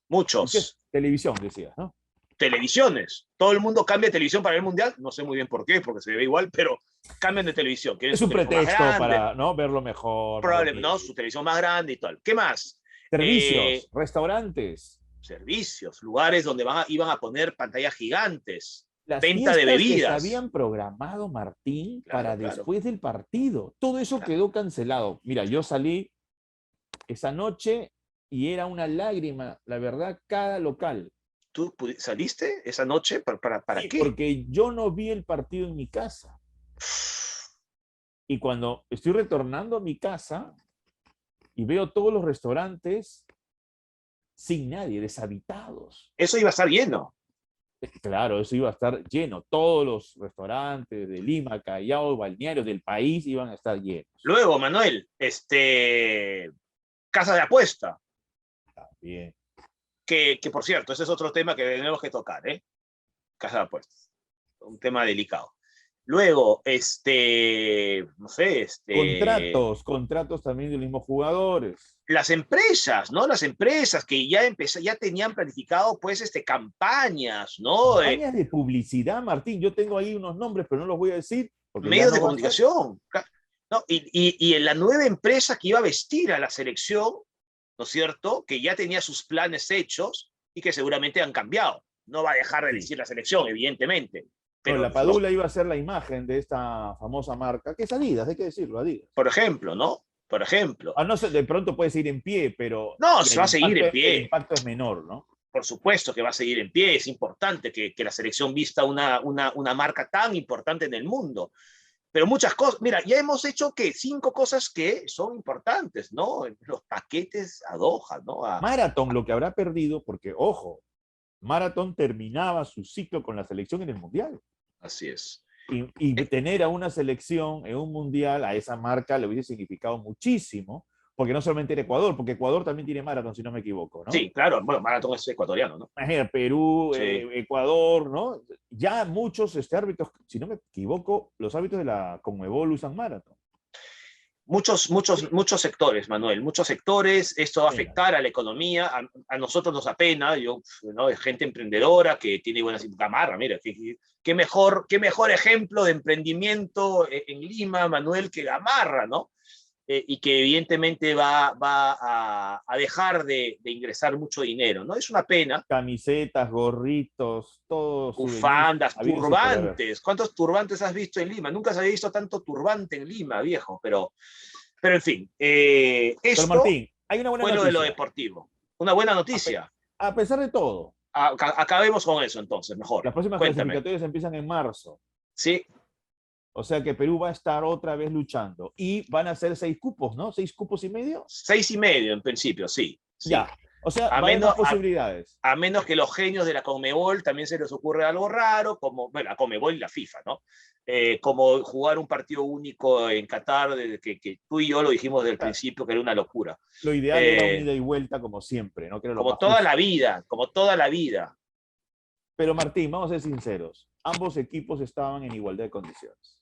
Muchos. Televisión, decías, ¿no? Televisiones. Todo el mundo cambia de televisión para el mundial. No sé muy bien por qué, porque se ve igual, pero cambian de televisión. Es un pretexto para, ¿no?, verlo mejor. Probablemente, ¿no? Su televisión más grande y tal. ¿Qué más? Servicios, restaurantes. Servicios, lugares donde iban a poner pantallas gigantes. Las venta de bebidas. Que se habían programado, Martín, para después del partido. Todo eso quedó cancelado. Mira, yo salí esa noche y era una lágrima, la verdad, cada local. ¿Tú saliste esa noche? ¿Para qué? Porque yo no vi el partido en mi casa. Y cuando estoy retornando a mi casa y veo todos los restaurantes sin nadie, deshabitados. Eso iba a estar lleno. Claro, eso iba a estar lleno. Todos los restaurantes de Lima, Callao, balnearios del país iban a estar llenos. Luego, Manuel, casa de apuesta. También. Que por cierto, ese es otro tema que tenemos que tocar, ¿eh? Casa de apuestas. Un tema delicado. Luego, no sé, Contratos también de los mismos jugadores. Las empresas, ¿no? Las empresas que ya tenían planificado, pues, campañas, ¿no? Campañas de publicidad, Martín. Yo tengo ahí unos nombres, pero no los voy a decir. Medios de comunicación. ¿No? Y en la nueva empresa que iba a vestir a la selección, ¿no es cierto? Que ya tenía sus planes hechos y que seguramente han cambiado. No va a dejar de vestir la selección, evidentemente. Pero la Padula iba a ser la imagen de esta famosa marca, que es Adidas, hay que decirlo, Adidas. Por ejemplo, ¿no? Por ejemplo. No sé, de pronto puede seguir en pie, pero... No, se va a seguir en pie. El impacto es menor, ¿no? Por supuesto que va a seguir en pie. Es importante que la selección vista una marca tan importante en el mundo. pero muchas cosas, mira, ya hemos hecho que 5 cosas que son importantes, ¿no? Los paquetes a Doha, ¿no? Marathon lo que habrá perdido, porque, ojo, Marathon terminaba su ciclo con la selección en el Mundial. Así es. Y tener a una selección en un Mundial, a esa marca le hubiese significado muchísimo, porque no solamente era Ecuador, porque Ecuador también tiene Marathon, si no me equivoco, ¿no? Sí, claro, bueno, Marathon es ecuatoriano, ¿no? Imagina, Perú, Sí. Ecuador, ¿no? Ya muchos árbitros, si no me equivoco, los árbitros de la Conmebol usan Marathon. Muchos sectores, Manuel, muchos sectores. Esto va a Sí. afectar a la economía. A nosotros nos apena, yo, ¿no? Es gente emprendedora que tiene buenas. Gamarra, mira, qué mejor ejemplo de emprendimiento en Lima, Manuel, que Gamarra, ¿no? Y que evidentemente va a dejar de ingresar mucho dinero, ¿no? Es una pena. Camisetas, gorritos, todo. Bufandas, turbantes. ¿Cuántos turbantes has visto en Lima? Nunca se había visto tanto turbante en Lima, viejo, pero en fin. Esto Martín, hay una buena fue noticia. lo de lo deportivo. Una buena noticia. A pesar de todo. Acabemos con eso entonces, mejor. Las próximas clasificatorias empiezan en marzo. Sí. O sea que Perú va a estar otra vez luchando. Y van a ser 6 cupos, ¿no? 6 cupos y medio. 6,5 en principio, sí. Ya. O sea, a va a haber menos, posibilidades. A menos que los genios de la Conmebol también se les ocurre algo raro, como, bueno, la Conmebol y la FIFA, ¿no? Como jugar un partido único en Qatar, que tú y yo lo dijimos desde el principio que era una locura. Lo ideal era un ida y vuelta como siempre, ¿no? Que era lo como toda justo. la vida, como toda la vida. Pero Martín, vamos a ser sinceros. Ambos equipos estaban en igualdad de condiciones.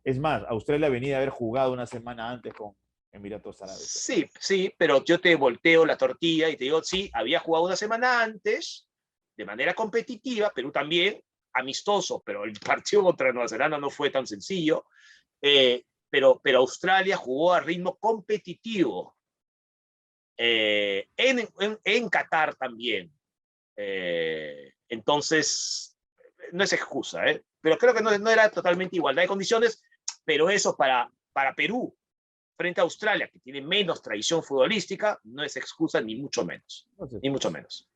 Es más, Australia venía de haber jugado una semana antes con Emiratos Árabes. Sí, sí, pero yo te volteo la tortilla y te digo, sí, había jugado una semana antes, de manera competitiva, Perú también, amistoso, pero el partido contra Nueva Zelanda no fue tan sencillo, pero Australia jugó a ritmo competitivo. En Qatar también. Entonces, no es excusa, pero creo que no era totalmente igualdad de condiciones, pero eso para Perú, frente a Australia, que tiene menos tradición futbolística, no es excusa ni mucho menos. Ni mucho menos.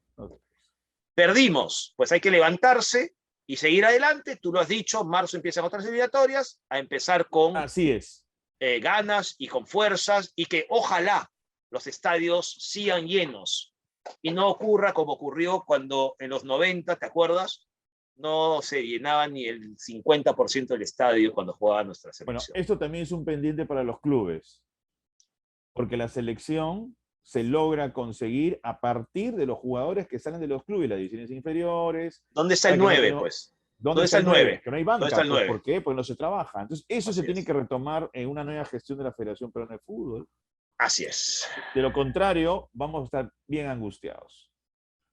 Perdimos, pues hay que levantarse y seguir adelante. Tú lo has dicho, marzo empiezan otras eliminatorias, a empezar con Así es. Ganas y con fuerzas, y que ojalá los estadios sigan llenos y no ocurra como ocurrió cuando en los 90, ¿te acuerdas? No se llenaba ni el 50% del estadio cuando jugaba nuestra selección. Bueno, esto también es un pendiente para los clubes, porque la selección se logra conseguir a partir de los jugadores que salen de los clubes, las divisiones inferiores. ¿Dónde está el 9, pues? ¿Dónde está el 9? Que no hay banca. ¿Dónde está el 9? ¿Por qué? Porque no se trabaja. Entonces, eso Así se tiene es. que retomar en una nueva gestión de la Federación Peruana de Fútbol. Así es. De lo contrario, vamos a estar bien angustiados.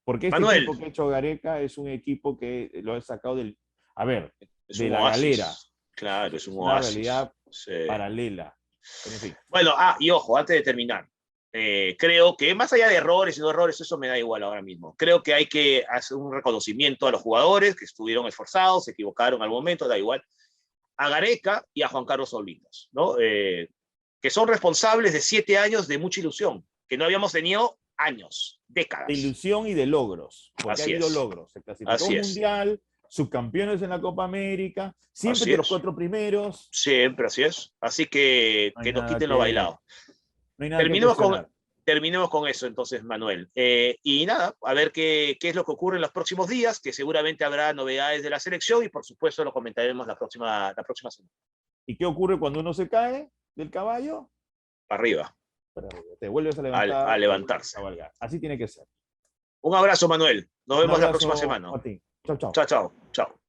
Porque este Manuel, equipo que ha hecho Gareca es un equipo que lo ha sacado del... A ver, es de un la oasis. galera. Claro, es un una oasis. realidad Sí. paralela. En fin. Bueno, y ojo, antes de terminar, creo que más allá de errores y no errores, eso me da igual ahora mismo. Creo que hay que hacer un reconocimiento a los jugadores que estuvieron esforzados, se equivocaron al momento, da igual. A Gareca y a Juan Carlos Oblitas, ¿no? Que son responsables de 7 años de mucha ilusión, que no habíamos tenido años, décadas. De ilusión y de logros. Porque Así ha habido es. logros. Se clasificó Así un es. mundial, subcampeones en la Copa América, siempre Así de los es. 4 primeros. Siempre, así es. Así que No hay que nos nada quiten lo bailado. No hay nada Terminemos con eso entonces, Manuel. Y nada, a ver qué es lo que ocurre en los próximos días, que seguramente habrá novedades de la selección y por supuesto lo comentaremos la próxima semana. ¿Y qué ocurre cuando uno se cae del caballo? Para arriba. Te vuelves a levantar. A levantarse. Así tiene que ser. Un abrazo, Manuel. Nos vemos la próxima semana. Martín. Chao, chao. Chao, chao. Chao.